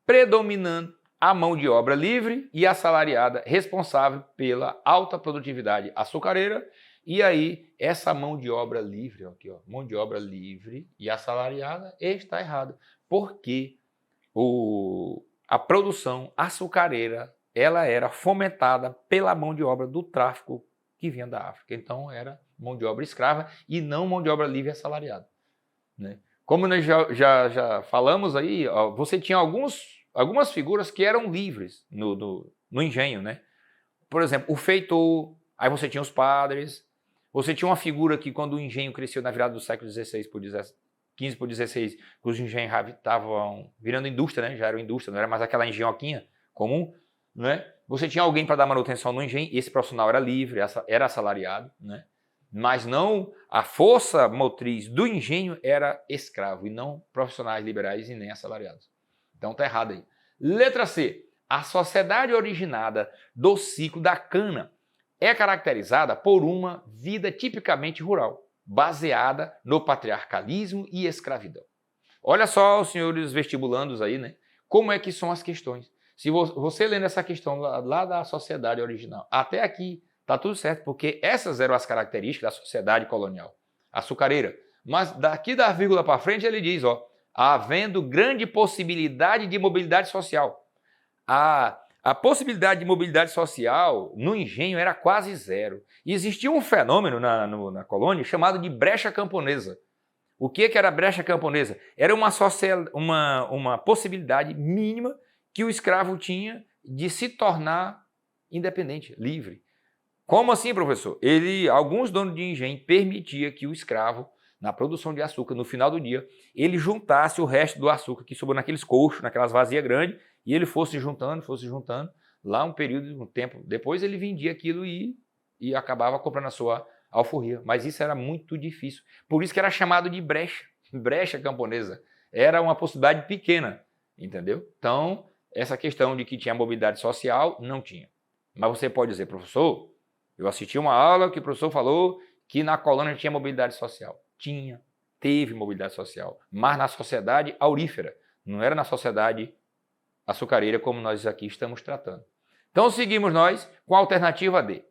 predominando a mão de obra livre e assalariada responsável pela alta produtividade açucareira. E aí, essa mão de obra livre, aqui, mão de obra livre e assalariada está errada, porque a produção açucareira ela era fomentada pela mão de obra do tráfico que vinha da África. Então, era mão de obra escrava e não mão de obra livre e assalariada, né? Como nós já falamos aí, você tinha algumas figuras que eram livres no engenho, né? Por exemplo, o feitor, aí você tinha os padres, você tinha uma figura que quando o engenho cresceu na virada do século XVI por 15 por 16, os engenhos estavam virando indústria, né? Já era indústria, não era mais aquela engenhoquinha comum, né? Você tinha alguém para dar manutenção no engenho, esse profissional era livre, era assalariado, né? Mas não, a força motriz do engenho era escravo e não profissionais liberais e nem assalariados. Então tá errado aí. Letra C. A sociedade originada do ciclo da cana é caracterizada por uma vida tipicamente rural, baseada no patriarcalismo e escravidão. Olha só, os senhores vestibulandos aí, né? Como é que são as questões. Se você lendo essa questão lá da sociedade original, até aqui tá tudo certo, porque essas eram as características da sociedade colonial açucareira. Mas daqui da vírgula para frente ele diz, havendo grande possibilidade de mobilidade social. A possibilidade de mobilidade social no engenho era quase zero. E existia um fenômeno na colônia chamado de brecha camponesa. O que era a brecha camponesa? Era uma possibilidade mínima que o escravo tinha de se tornar independente, livre. Como assim, professor? Alguns donos de engenho permitiam que o escravo, na produção de açúcar, no final do dia, ele juntasse o resto do açúcar que sobrou naqueles colchos, naquelas vazias grandes, e ele fosse juntando, lá um período, um tempo. Depois ele vendia aquilo e acabava comprando a sua alforria. Mas isso era muito difícil. Por isso que era chamado de brecha camponesa. Era uma possibilidade pequena, entendeu? Então, essa questão de que tinha mobilidade social, não tinha. Mas você pode dizer, professor, eu assisti uma aula que o professor falou que na colônia tinha mobilidade social. Teve mobilidade social, mas na sociedade aurífera, não era na sociedade açucareira como nós aqui estamos tratando. Então seguimos nós com a alternativa D.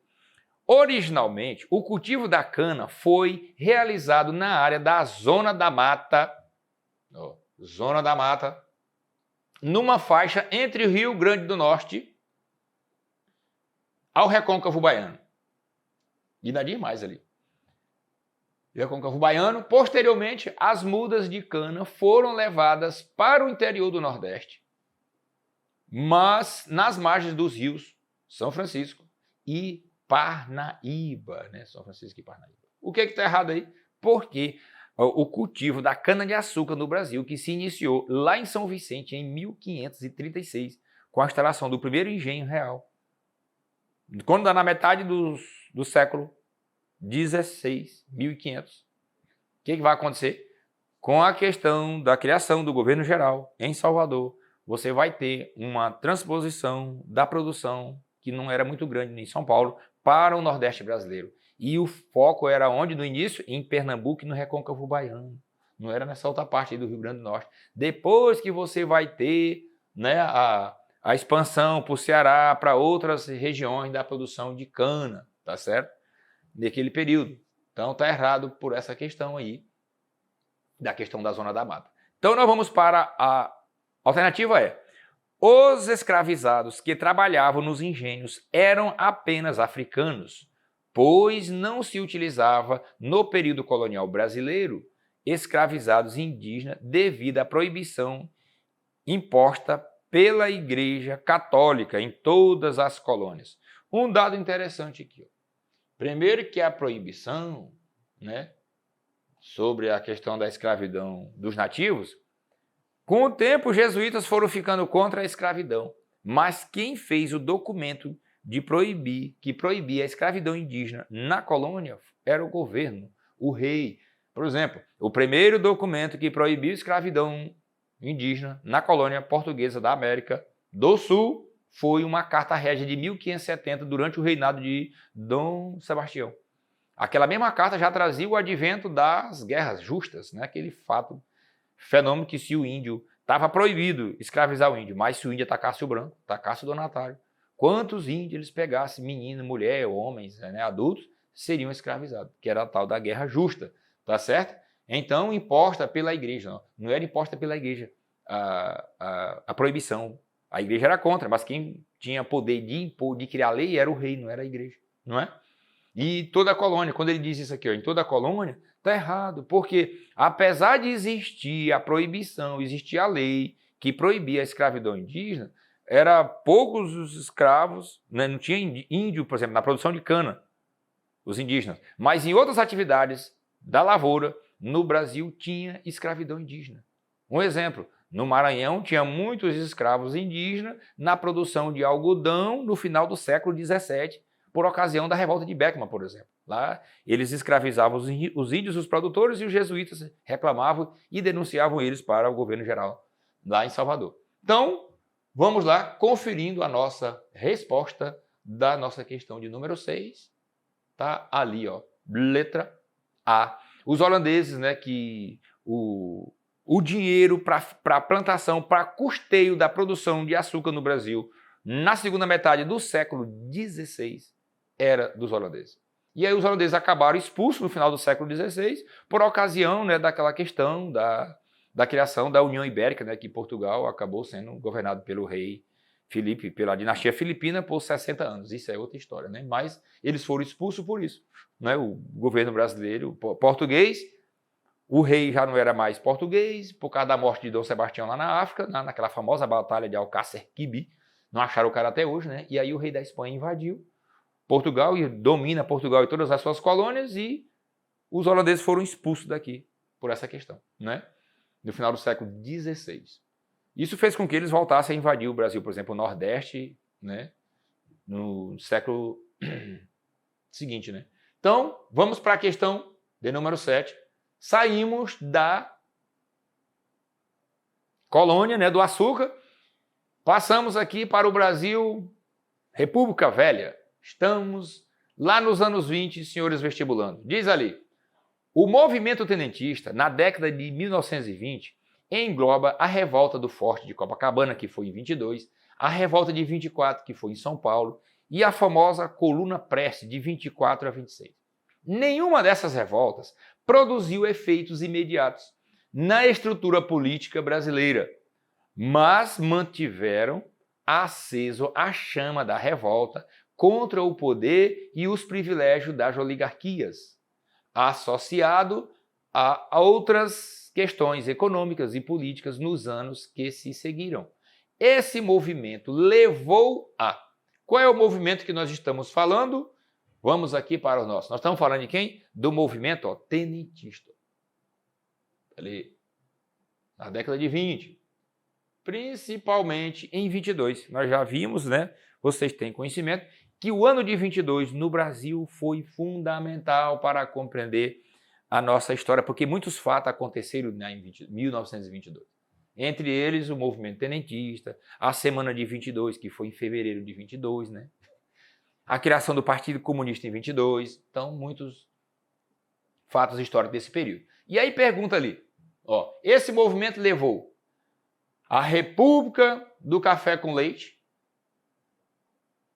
Originalmente, o cultivo da cana foi realizado na área da Zona da Mata, numa faixa entre o Rio Grande do Norte ao Recôncavo Baiano. E nada demais ali. e Recôncavo Baiano. Posteriormente, as mudas de cana foram levadas para o interior do Nordeste, mas nas margens dos rios São Francisco e Parnaíba, né? São Francisco e Parnaíba. O que está errado aí? Porque o cultivo da cana-de-açúcar no Brasil, que se iniciou lá em São Vicente em 1536, com a instalação do primeiro engenho real. Quando dá na metade do século XVI, 1500, o que vai acontecer? Com a questão da criação do governo geral em Salvador, você vai ter uma transposição da produção, que não era muito grande em São Paulo, para o Nordeste brasileiro. E o foco era onde no início? Em Pernambuco e no Recôncavo Baiano. Não era nessa outra parte aí do Rio Grande do Norte. Depois que você vai ter, né, a expansão para o Ceará, para outras regiões da produção de cana, tá certo? Naquele período. Então tá errado por essa questão aí, da questão da zona da mata. Então nós vamos para a alternativa os escravizados que trabalhavam nos engenhos eram apenas africanos, pois não se utilizava no período colonial brasileiro escravizados indígenas devido à proibição imposta pela Igreja Católica em todas as colônias. Um dado interessante aqui. Primeiro que a proibição, né, sobre a questão da escravidão dos nativos, com o tempo os jesuítas foram ficando contra a escravidão, mas quem fez o documento que proibia a escravidão indígena na colônia era o governo, o rei. Por exemplo, o primeiro documento que proibiu a escravidão indígena na colônia portuguesa da América do Sul foi uma carta régia de 1570 durante o reinado de Dom Sebastião. Aquela mesma carta já trazia o advento das guerras justas, né? Aquele fenômeno que se o índio estava proibido escravizar o índio, mas se o índio atacasse o branco, atacasse o donatário, quantos índios eles pegassem, menino, mulher, homens, né, adultos, seriam escravizados, que era a tal da guerra justa, tá certo? Então, imposta pela igreja, não era imposta pela igreja a proibição. A igreja era contra, mas quem tinha poder de impor, de criar lei, era o rei, não era a igreja, não é? E toda a colônia, quando ele diz isso aqui, em toda a colônia, está errado, porque apesar de existir a proibição, existia a lei que proibia a escravidão indígena, era poucos os escravos, né? Não tinha índio, por exemplo, na produção de cana, os indígenas, mas em outras atividades da lavoura, no Brasil tinha escravidão indígena. Um exemplo, no Maranhão tinha muitos escravos indígenas na produção de algodão no final do século XVII, por ocasião da revolta de Beckman, por exemplo. Lá eles escravizavam os índios, os produtores, e os jesuítas reclamavam e denunciavam eles para o governo geral, lá em Salvador. Então, vamos lá, conferindo a nossa resposta da nossa questão de número 6. Tá ali, ó, letra A. Os holandeses, né, que o dinheiro para plantação, para custeio da produção de açúcar no Brasil, na segunda metade do século XVI, era dos holandeses. E aí os holandeses acabaram expulsos no final do século XVI, por ocasião, né, daquela questão da criação da União Ibérica, né, que Portugal acabou sendo governado pelo rei Filipe, pela dinastia filipina, por 60 anos. Isso é outra história, né? Mas eles foram expulsos por isso. Né? O governo brasileiro, português, o rei já não era mais português, por causa da morte de Dom Sebastião lá na África, naquela famosa batalha de Alcácer Quibir. Não acharam o cara até hoje, né? E aí o rei da Espanha invadiu Portugal e domina Portugal e todas as suas colônias, e os holandeses foram expulsos daqui por essa questão, né? No final do século XVI. Isso fez com que eles voltassem a invadir o Brasil, por exemplo, o Nordeste, né? No século seguinte, né? Então, vamos para a questão de número 7. Saímos da colônia, né, do açúcar, passamos aqui para o Brasil, República Velha. Estamos lá nos anos 20, senhores vestibulandos. Diz ali, o movimento tenentista, na década de 1920, engloba a revolta do Forte de Copacabana, que foi em 22, a revolta de 24, que foi em São Paulo, e a famosa Coluna Preste, de 24 a 26. Nenhuma dessas revoltas produziu efeitos imediatos na estrutura política brasileira, mas mantiveram aceso a chama da revolta contra o poder e os privilégios das oligarquias. associado a outras questões econômicas e políticas nos anos que se seguiram. Esse movimento levou a... Qual é o movimento que nós estamos falando? Vamos aqui para o nosso. Nós estamos falando de quem? Do movimento tenentista. Ali, na década de 20, principalmente em 22. Nós já vimos, né? Vocês têm conhecimento que o ano de 22 no Brasil foi fundamental para compreender a nossa história, porque muitos fatos aconteceram em 1922. Entre eles, o movimento tenentista, a Semana de 22, que foi em fevereiro de 22, né? A criação do Partido Comunista em 22. Então, muitos fatos históricos desse período. E aí pergunta ali, ó, esse movimento levou a República do Café com Leite.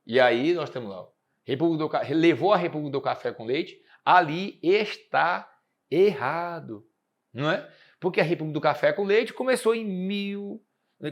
E aí nós temos lá, levou a República do Café com Leite, ali está errado, não é? Porque a República do Café com Leite começou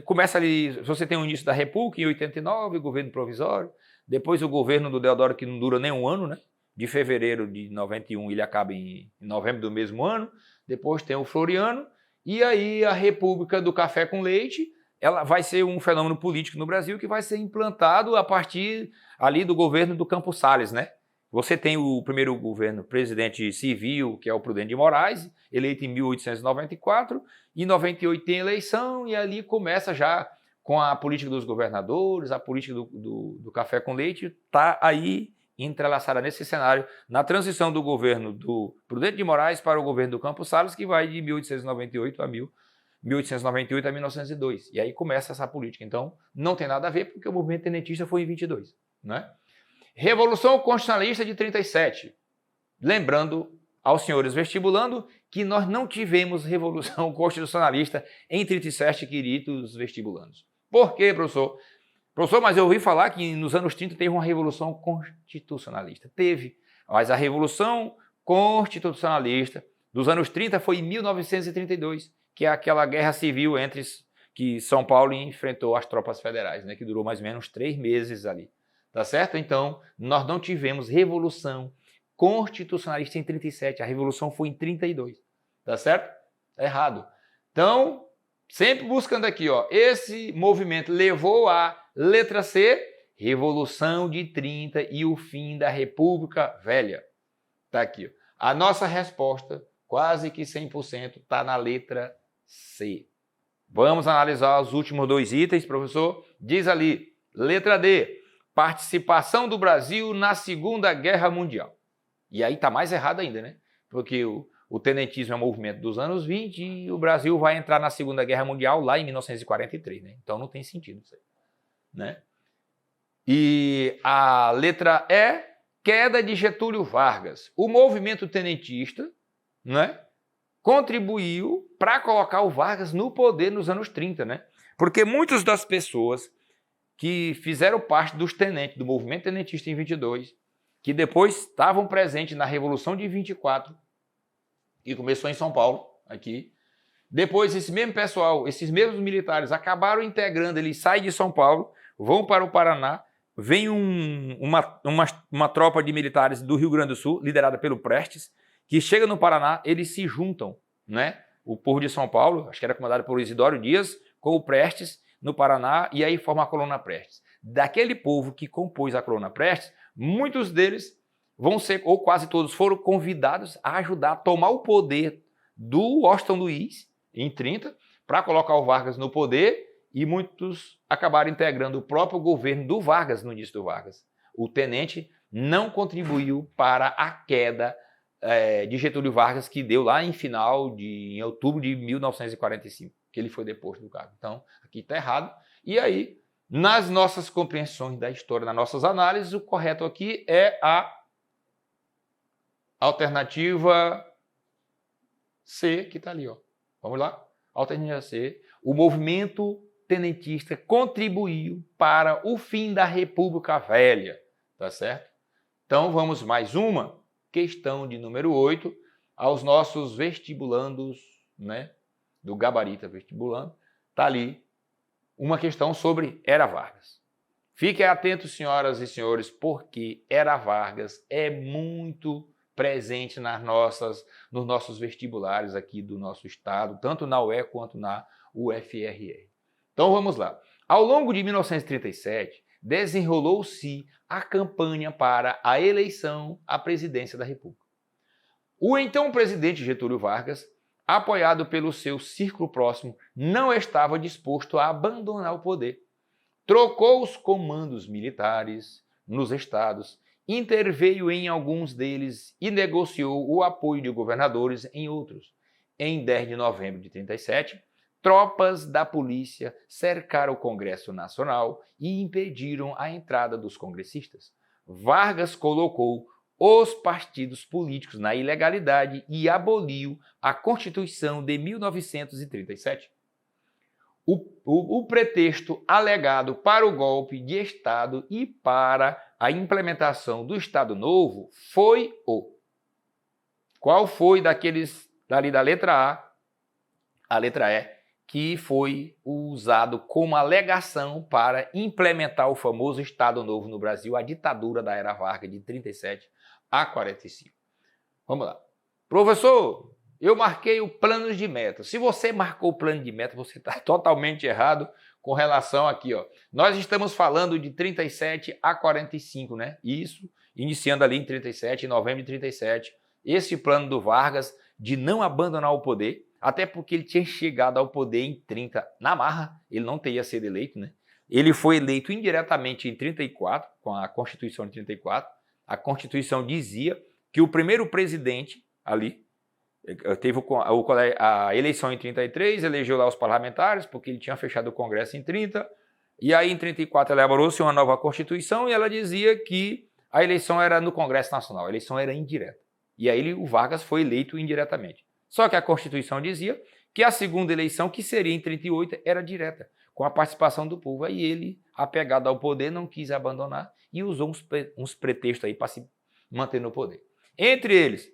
começa ali, você tem o início da República em 89, o governo provisório, depois o governo do Deodoro, que não dura nem um ano, né? De fevereiro de 91, ele acaba em novembro do mesmo ano, depois tem o Floriano, e aí a República do Café com Leite, ela vai ser um fenômeno político no Brasil que vai ser implantado a partir ali do governo do Campos Salles, né? Você tem o primeiro governo presidente civil, que é o Prudente de Moraes, eleito em 1894, e em 98 tem eleição, e ali começa já com a política dos governadores, a política do café com leite, está aí entrelaçada nesse cenário, na transição do governo do Prudente de Moraes para o governo do Campos Salles, que vai de 1898 a 1902. E aí começa essa política. Então, não tem nada a ver, porque o movimento tenentista foi em 22, né? Revolução Constitucionalista de 37. Lembrando aos senhores vestibulando que nós não tivemos Revolução Constitucionalista em 37, queridos vestibulandos. Por quê, professor? Professor, mas eu ouvi falar que nos anos 30 teve uma Revolução Constitucionalista. Teve, mas a Revolução Constitucionalista dos anos 30 foi em 1932, que é aquela guerra civil entre que São Paulo enfrentou as tropas federais, né, que durou mais ou menos 3 meses ali. Tá certo? Então, nós não tivemos Revolução Constitucionalista em 37, a Revolução foi em 32. Tá certo? Tá errado. Então, sempre buscando aqui, ó, esse movimento levou a letra C, Revolução de 30 e o fim da República Velha. Tá aqui, ó. A nossa resposta, quase que 100%, tá na letra C. Vamos analisar os últimos 2 itens, professor. Diz ali, letra D, participação do Brasil na Segunda Guerra Mundial. E aí está mais errado ainda, né? Porque o tenentismo é um movimento dos anos 20 e o Brasil vai entrar na Segunda Guerra Mundial lá em 1943, né? Então não tem sentido isso aí, né? E a letra E, queda de Getúlio Vargas. O movimento tenentista, né, contribuiu para colocar o Vargas no poder nos anos 30, né? Porque muitas das pessoas que fizeram parte dos tenentes, do movimento tenentista em 22, que depois estavam presentes na Revolução de 24, que começou em São Paulo, aqui. Depois, esse mesmo pessoal, esses mesmos militares acabaram integrando, eles saem de São Paulo, vão para o Paraná, vem uma tropa de militares do Rio Grande do Sul, liderada pelo Prestes, que chega no Paraná, eles se juntam, né? O povo de São Paulo, acho que era comandado por Isidório Dias, com o Prestes, no Paraná, e aí forma a Coluna Prestes. Daquele povo que compôs a Coluna Prestes, muitos deles vão ser, ou quase todos, foram convidados a ajudar a tomar o poder do Washington Luiz, em 30, para colocar o Vargas no poder, e muitos acabaram integrando o próprio governo do Vargas no início do Vargas. O tenente não contribuiu para a queda de Getúlio Vargas, que deu lá em outubro de 1945. Que ele foi deposto do cargo. Então, aqui está errado. E aí, nas nossas compreensões da história, nas nossas análises, o correto aqui é a alternativa C, que está ali, ó. Vamos lá? Alternativa C. O movimento tenentista contribuiu para o fim da República Velha. Tá certo? Então, vamos mais uma questão de número 8 aos nossos vestibulandos, né? Do Gabarita Vestibulando, está ali uma questão sobre Era Vargas. Fiquem atentos, senhoras e senhores, porque Era Vargas é muito presente nos nossos vestibulares aqui do nosso estado, tanto na UE quanto na UFRR. Então vamos lá. Ao longo de 1937, desenrolou-se a campanha para a eleição à presidência da República. O então presidente Getúlio Vargas, apoiado pelo seu círculo próximo, não estava disposto a abandonar o poder. Trocou os comandos militares nos estados, interveio em alguns deles e negociou o apoio de governadores em outros. Em 10 de novembro de 1937, tropas da polícia cercaram o Congresso Nacional e impediram a entrada dos congressistas. Vargas colocou os partidos políticos na ilegalidade e aboliu a Constituição de 1937. O pretexto alegado para o golpe de Estado e para a implementação do Estado Novo foi o... Qual foi daqueles dali da letra a letra E, que foi usado como alegação para implementar o famoso Estado Novo no Brasil, a ditadura da Era Vargas de 37 a 45. Vamos lá. Professor, eu marquei o plano de meta. Se você marcou o plano de meta, você está totalmente errado com relação aqui, ó. Nós estamos falando de 37 a 45, né? Isso, iniciando ali em 37, em novembro de 37. Esse plano do Vargas de não abandonar o poder, até porque ele tinha chegado ao poder em 30 na marra, ele não teria sido eleito, né? Ele foi eleito indiretamente em 34, com a Constituição de 34. A Constituição dizia que o primeiro presidente ali teve a eleição em 33, elegeu lá os parlamentares, porque ele tinha fechado o Congresso em 30, e aí em 34 elaborou-se uma nova Constituição e ela dizia que a eleição era no Congresso Nacional, a eleição era indireta. E aí o Vargas foi eleito indiretamente. Só que a Constituição dizia que a segunda eleição, que seria em 38, era direta, com a participação do povo. Aí ele, apegado ao poder, não quis abandonar e usou uns pretextos aí para se manter no poder. Entre eles,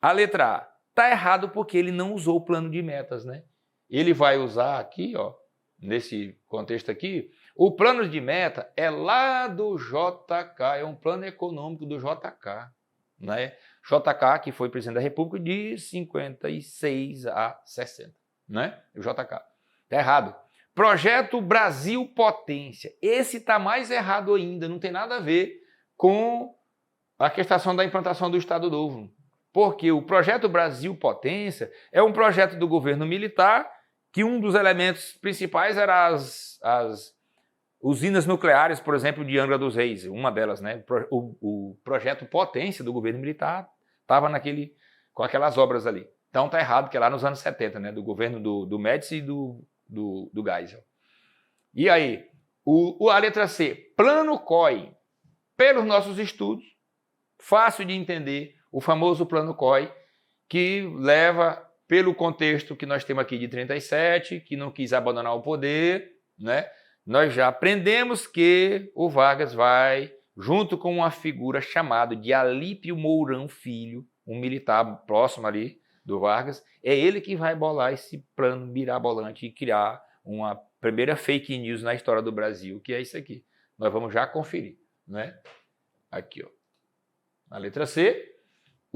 a letra A. Está errado porque ele não usou o plano de metas, né? Ele vai usar aqui, ó, nesse contexto aqui, o plano de meta é lá do JK, é um plano econômico do JK, né? JK, que foi presidente da República de 56 a 60, né? O JK. Está errado. Projeto Brasil Potência. Esse está mais errado ainda, não tem nada a ver com a questão da implantação do Estado Novo. Porque o Projeto Brasil Potência é um projeto do governo militar que um dos elementos principais era as usinas nucleares, por exemplo, de Angra dos Reis, uma delas, né? O Projeto Potência do governo militar estava com aquelas obras ali. Então tá errado, que é lá nos anos 70, né? Do governo do Médici e do Geisel. E aí, a letra C, Plano COI. Pelos nossos estudos, fácil de entender, o famoso Plano COI, que leva, pelo contexto que nós temos aqui de 37, que não quis abandonar o poder, né? Nós já aprendemos que o Vargas vai, junto com uma figura chamada de Alípio Mourão Filho, um militar próximo ali do Vargas, é ele que vai bolar esse plano mirabolante e criar uma primeira fake news na história do Brasil, que é isso aqui. Nós vamos já conferir, né? Aqui, ó. A letra C.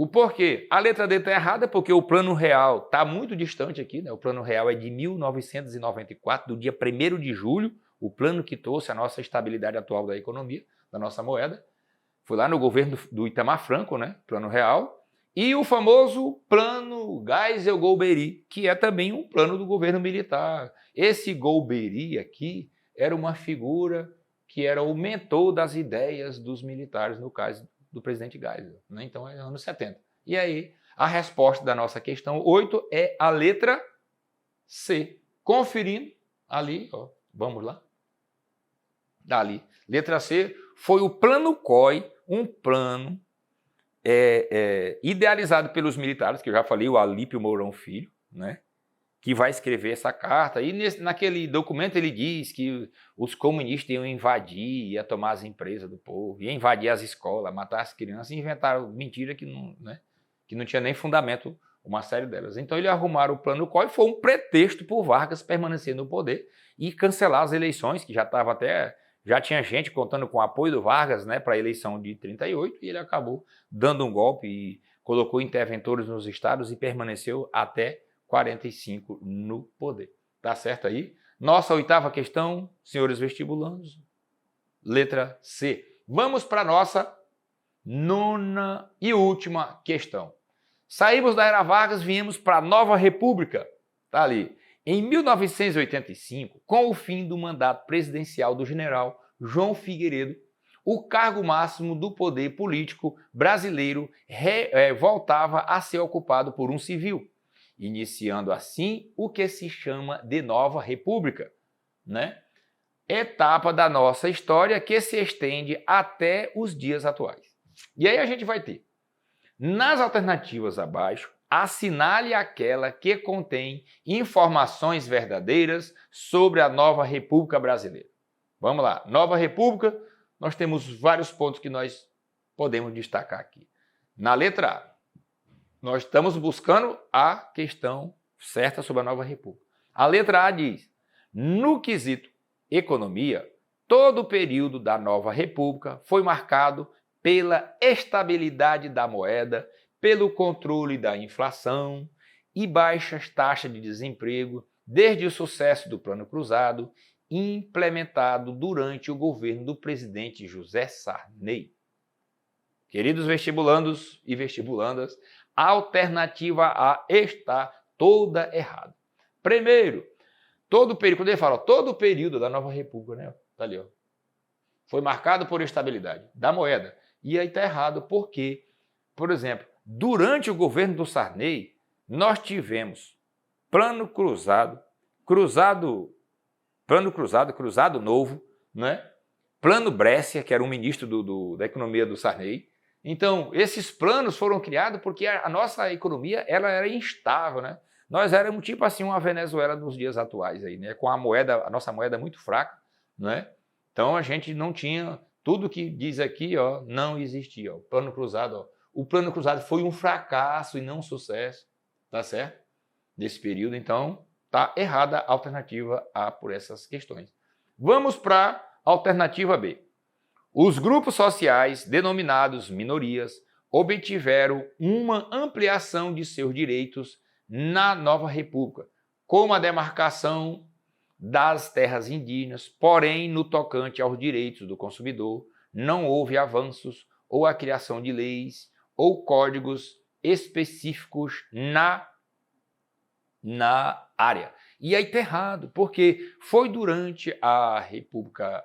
O porquê? A letra D está errada porque o plano real está muito distante aqui, né? O plano real é de 1994, do dia 1º de julho, o plano que trouxe a nossa estabilidade atual da economia, da nossa moeda. Foi lá no governo do Itamar Franco, né? Plano real. E o famoso plano Geisel-Golbery, que é também um plano do governo militar. Esse Golbery aqui era uma figura que era o mentor das ideias dos militares, no caso do presidente Geisel, né? Então é anos 70. E aí, a resposta da nossa questão 8 é a letra C. Conferindo ali, ó, vamos lá. Dali, letra C, foi o Plano COI, um plano idealizado pelos militares, que eu já falei, o Alípio Mourão Filho, né? Que vai escrever essa carta, e naquele documento ele diz que os comunistas iam invadir, ia tomar as empresas do povo, ia invadir as escolas, matar as crianças, e inventaram mentira que não tinha nem fundamento, uma série delas. Então eles arrumaram o Plano COI, foi um pretexto por Vargas permanecer no poder e cancelar as eleições, que já tinha gente contando com o apoio do Vargas, né, para a eleição de 38, e ele acabou dando um golpe e colocou interventores nos estados e permaneceu até 45 no poder. Tá certo aí? Nossa oitava questão, senhores vestibulandos, letra C. Vamos para a nossa nona e última questão. Saímos da Era Vargas, viemos para a Nova República. Tá ali. Em 1985, com o fim do mandato presidencial do general João Figueiredo, o cargo máximo do poder político brasileiro voltava a ser ocupado por um civil, iniciando assim o que se chama de Nova República, né? Etapa da nossa história que se estende até os dias atuais. E aí a gente vai ter, nas alternativas abaixo, assinale aquela que contém informações verdadeiras sobre a Nova República Brasileira. Vamos lá, Nova República, nós temos vários pontos que nós podemos destacar aqui. Na letra A, nós estamos buscando a questão certa sobre a Nova República. A letra A diz, no quesito economia, todo o período da Nova República foi marcado pela estabilidade da moeda, pelo controle da inflação e baixas taxas de desemprego, desde o sucesso do Plano Cruzado, implementado durante o governo do presidente José Sarney. Queridos vestibulandos e vestibulandas, a alternativa A está toda errada. Primeiro, todo o período, quando ele fala, todo o período da Nova República, né? Tá ali, ó, foi marcado por estabilidade da moeda. E aí está errado, porque, por exemplo, durante o governo do Sarney, nós tivemos Plano Cruzado, Cruzado Novo, né? Plano Brescia, que era um ministro da economia do Sarney. Então, esses planos foram criados porque a nossa economia ela era instável, né? Nós éramos tipo assim uma Venezuela dos dias atuais aí, né? Com a nossa moeda muito fraca, né? Então a gente não tinha tudo que diz aqui, ó, não existia. Ó. Plano Cruzado, ó. O Plano Cruzado foi um fracasso e não um sucesso, tá certo? Nesse período, então, tá errada a alternativa A por essas questões. Vamos para a alternativa B. Os grupos sociais, denominados minorias, obtiveram uma ampliação de seus direitos na Nova República, como a demarcação das terras indígenas, porém, no tocante aos direitos do consumidor, não houve avanços ou a criação de leis ou códigos específicos na área. E aí está errado, porque foi durante a República.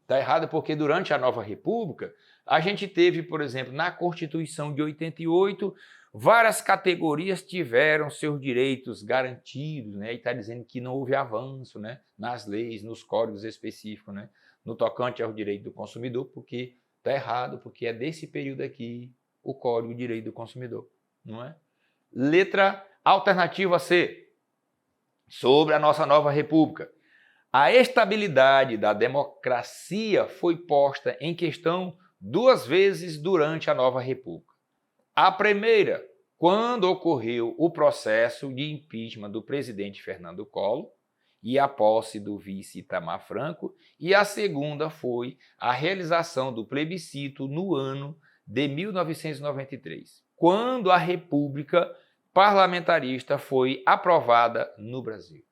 Está errado porque durante a Nova República, a gente teve, por exemplo, na Constituição de 88, várias categorias tiveram seus direitos garantidos, né? E está dizendo que não houve avanço, né? Nas leis, nos códigos específicos, né? No tocante ao direito do consumidor, porque está errado, porque é desse período aqui o Código de Direito do Consumidor, não é? Letra alternativa C, sobre a nossa Nova República. A estabilidade da democracia foi posta em questão duas vezes durante a Nova República. A primeira, quando ocorreu o processo de impeachment do presidente Fernando Collor e a posse do vice Itamar Franco, e a segunda foi a realização do plebiscito no ano de 1993, quando a República Parlamentarista foi aprovada no Brasil.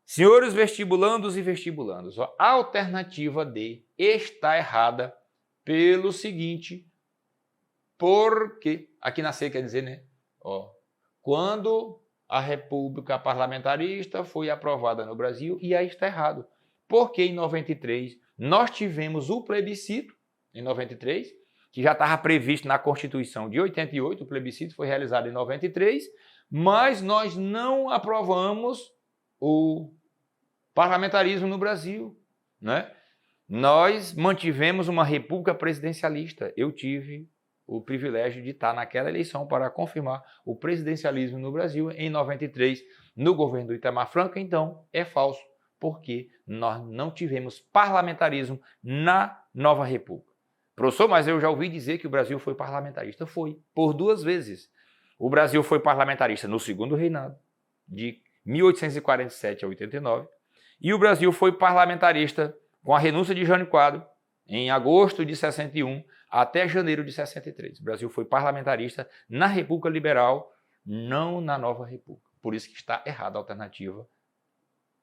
Senhores vestibulandos e vestibulandos, a alternativa D está errada pelo seguinte, porque, aqui na C quer dizer, né? Ó, quando a República Parlamentarista foi aprovada no Brasil, e aí está errado. Porque em 93 nós tivemos o plebiscito, em 93, que já estava previsto na Constituição de 88, o plebiscito foi realizado em 93, mas nós não aprovamos o parlamentarismo no Brasil, né? Nós mantivemos uma república presidencialista. Eu tive o privilégio de estar naquela eleição para confirmar o presidencialismo no Brasil em 93, no governo do Itamar Franco. Então, é falso, porque nós não tivemos parlamentarismo na Nova República. Professor, mas eu já ouvi dizer que o Brasil foi parlamentarista. Foi, por duas vezes. O Brasil foi parlamentarista no segundo reinado, de 1847 a 89, e o Brasil foi parlamentarista com a renúncia de Jânio Quadros em agosto de 61 até janeiro de 63. O Brasil foi parlamentarista na República Liberal, não na Nova República. Por isso que está errada a alternativa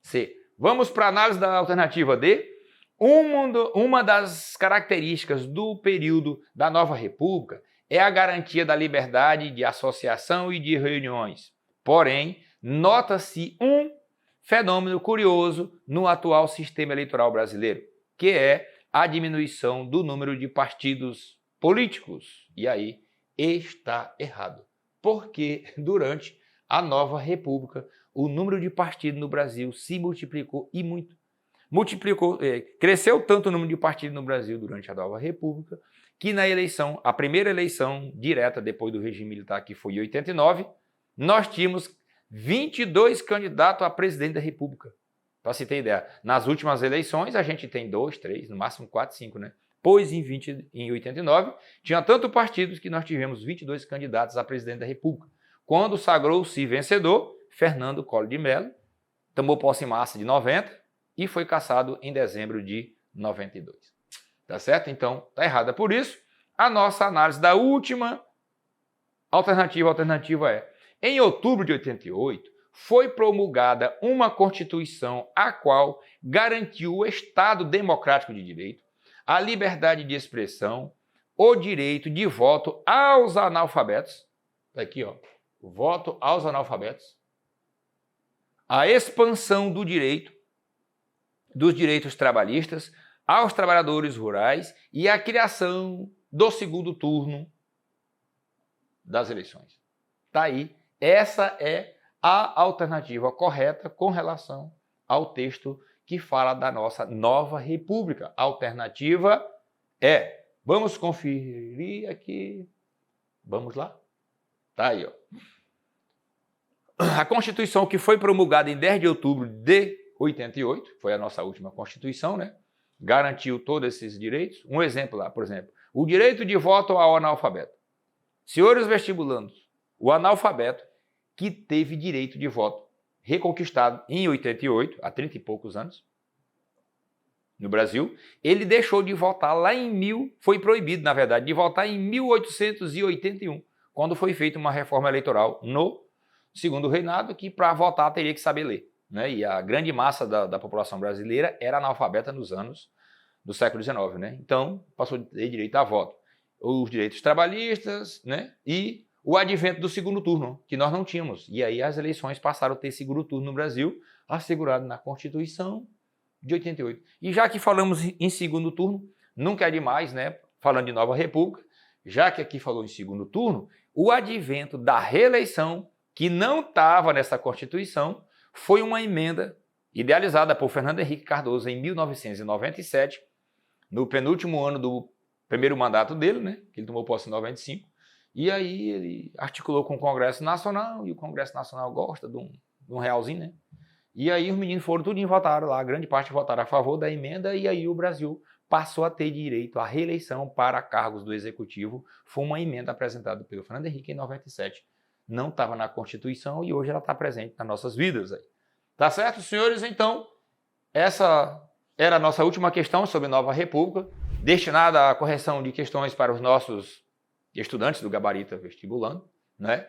C. Vamos para a análise da alternativa D. Uma das características do período da Nova República é a garantia da liberdade de associação e de reuniões. Porém, nota-se um fenômeno curioso no atual sistema eleitoral brasileiro, que é a diminuição do número de partidos políticos. E aí está errado, porque durante a Nova República o número de partidos no Brasil se multiplicou e muito. Cresceu tanto o número de partidos no Brasil durante a Nova República que na eleição, a primeira eleição direta depois do regime militar, que foi em 89, nós tínhamos 22 candidatos a presidente da República. Para se ter ideia, nas últimas eleições a gente tem 2, 3, no máximo 4, 5, né? Pois em 89 tinha tanto partidos que nós tivemos 22 candidatos a presidente da República. Quando sagrou-se vencedor, Fernando Collor de Mello tomou posse em março de 90 e foi cassado em dezembro de 92. Tá certo? Então, tá errada. Por isso, a nossa análise da última alternativa é: em outubro de 88, foi promulgada uma Constituição a qual garantiu o Estado democrático de direito, a liberdade de expressão, o direito de voto aos analfabetos. Tá aqui, ó. Voto aos analfabetos. A expansão dos direitos trabalhistas aos trabalhadores rurais e a criação do segundo turno das eleições. Tá aí. Essa é a alternativa correta com relação ao texto que fala da nossa Nova República. A alternativa é, vamos conferir aqui, vamos lá? Tá aí, ó. A Constituição que foi promulgada em 10 de outubro de 88, foi a nossa última Constituição, né? Garantiu todos esses direitos. Um exemplo lá, por exemplo, o direito de voto ao analfabeto. Senhores vestibulandos, o analfabeto que teve direito de voto reconquistado em 88, há 30 e poucos anos, no Brasil, ele deixou de votar lá foi proibido, na verdade, de votar em 1881, quando foi feita uma reforma eleitoral no segundo reinado, que para votar teria que saber ler, né? E a grande massa da população brasileira era analfabeta nos anos do século XIX, né? Então, passou de ter direito a voto. Os direitos trabalhistas, né? E o advento do segundo turno, que nós não tínhamos. E aí as eleições passaram a ter segundo turno no Brasil, assegurado na Constituição de 88. E já que falamos em segundo turno, nunca é demais, né? Falando de Nova República, já que aqui falou em segundo turno, o advento da reeleição, que não estava nessa Constituição, foi uma emenda idealizada por Fernando Henrique Cardoso em 1997, no penúltimo ano do primeiro mandato dele, né? Que ele tomou posse em 95. E aí ele articulou com o Congresso Nacional, e o Congresso Nacional gosta de um realzinho, né? E aí os meninos foram tudo e votaram lá, a grande parte votaram a favor da emenda, e aí o Brasil passou a ter direito à reeleição para cargos do Executivo. Foi uma emenda apresentada pelo Fernando Henrique em 97. Não estava na Constituição e hoje ela está presente nas nossas vidas aí. Tá certo, senhores? Então, essa era a nossa última questão sobre Nova República, destinada à correção de questões para os nossos estudantes do Gabarito Vestibulando, né?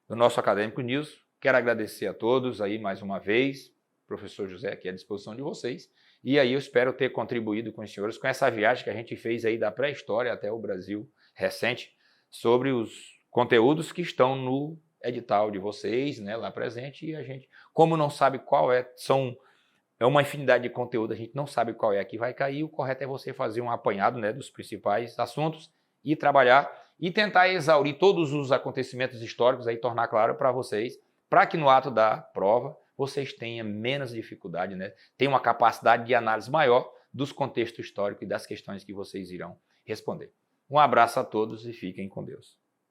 Do nosso Acadêmico News. Quero agradecer a todos aí mais uma vez, professor José aqui à disposição de vocês, e aí eu espero ter contribuído com os senhores com essa viagem que a gente fez aí da pré-história até o Brasil recente, sobre os conteúdos que estão no edital de vocês, né, lá presente, e a gente, como não sabe qual é uma infinidade de conteúdo, a gente não sabe qual é que vai cair, o correto é você fazer um apanhado, né, dos principais assuntos e trabalhar e tentar exaurir todos os acontecimentos históricos, aí tornar claro para vocês, para que no ato da prova vocês tenham menos dificuldade, né, tenham uma capacidade de análise maior dos contextos históricos e das questões que vocês irão responder. Um abraço a todos e fiquem com Deus.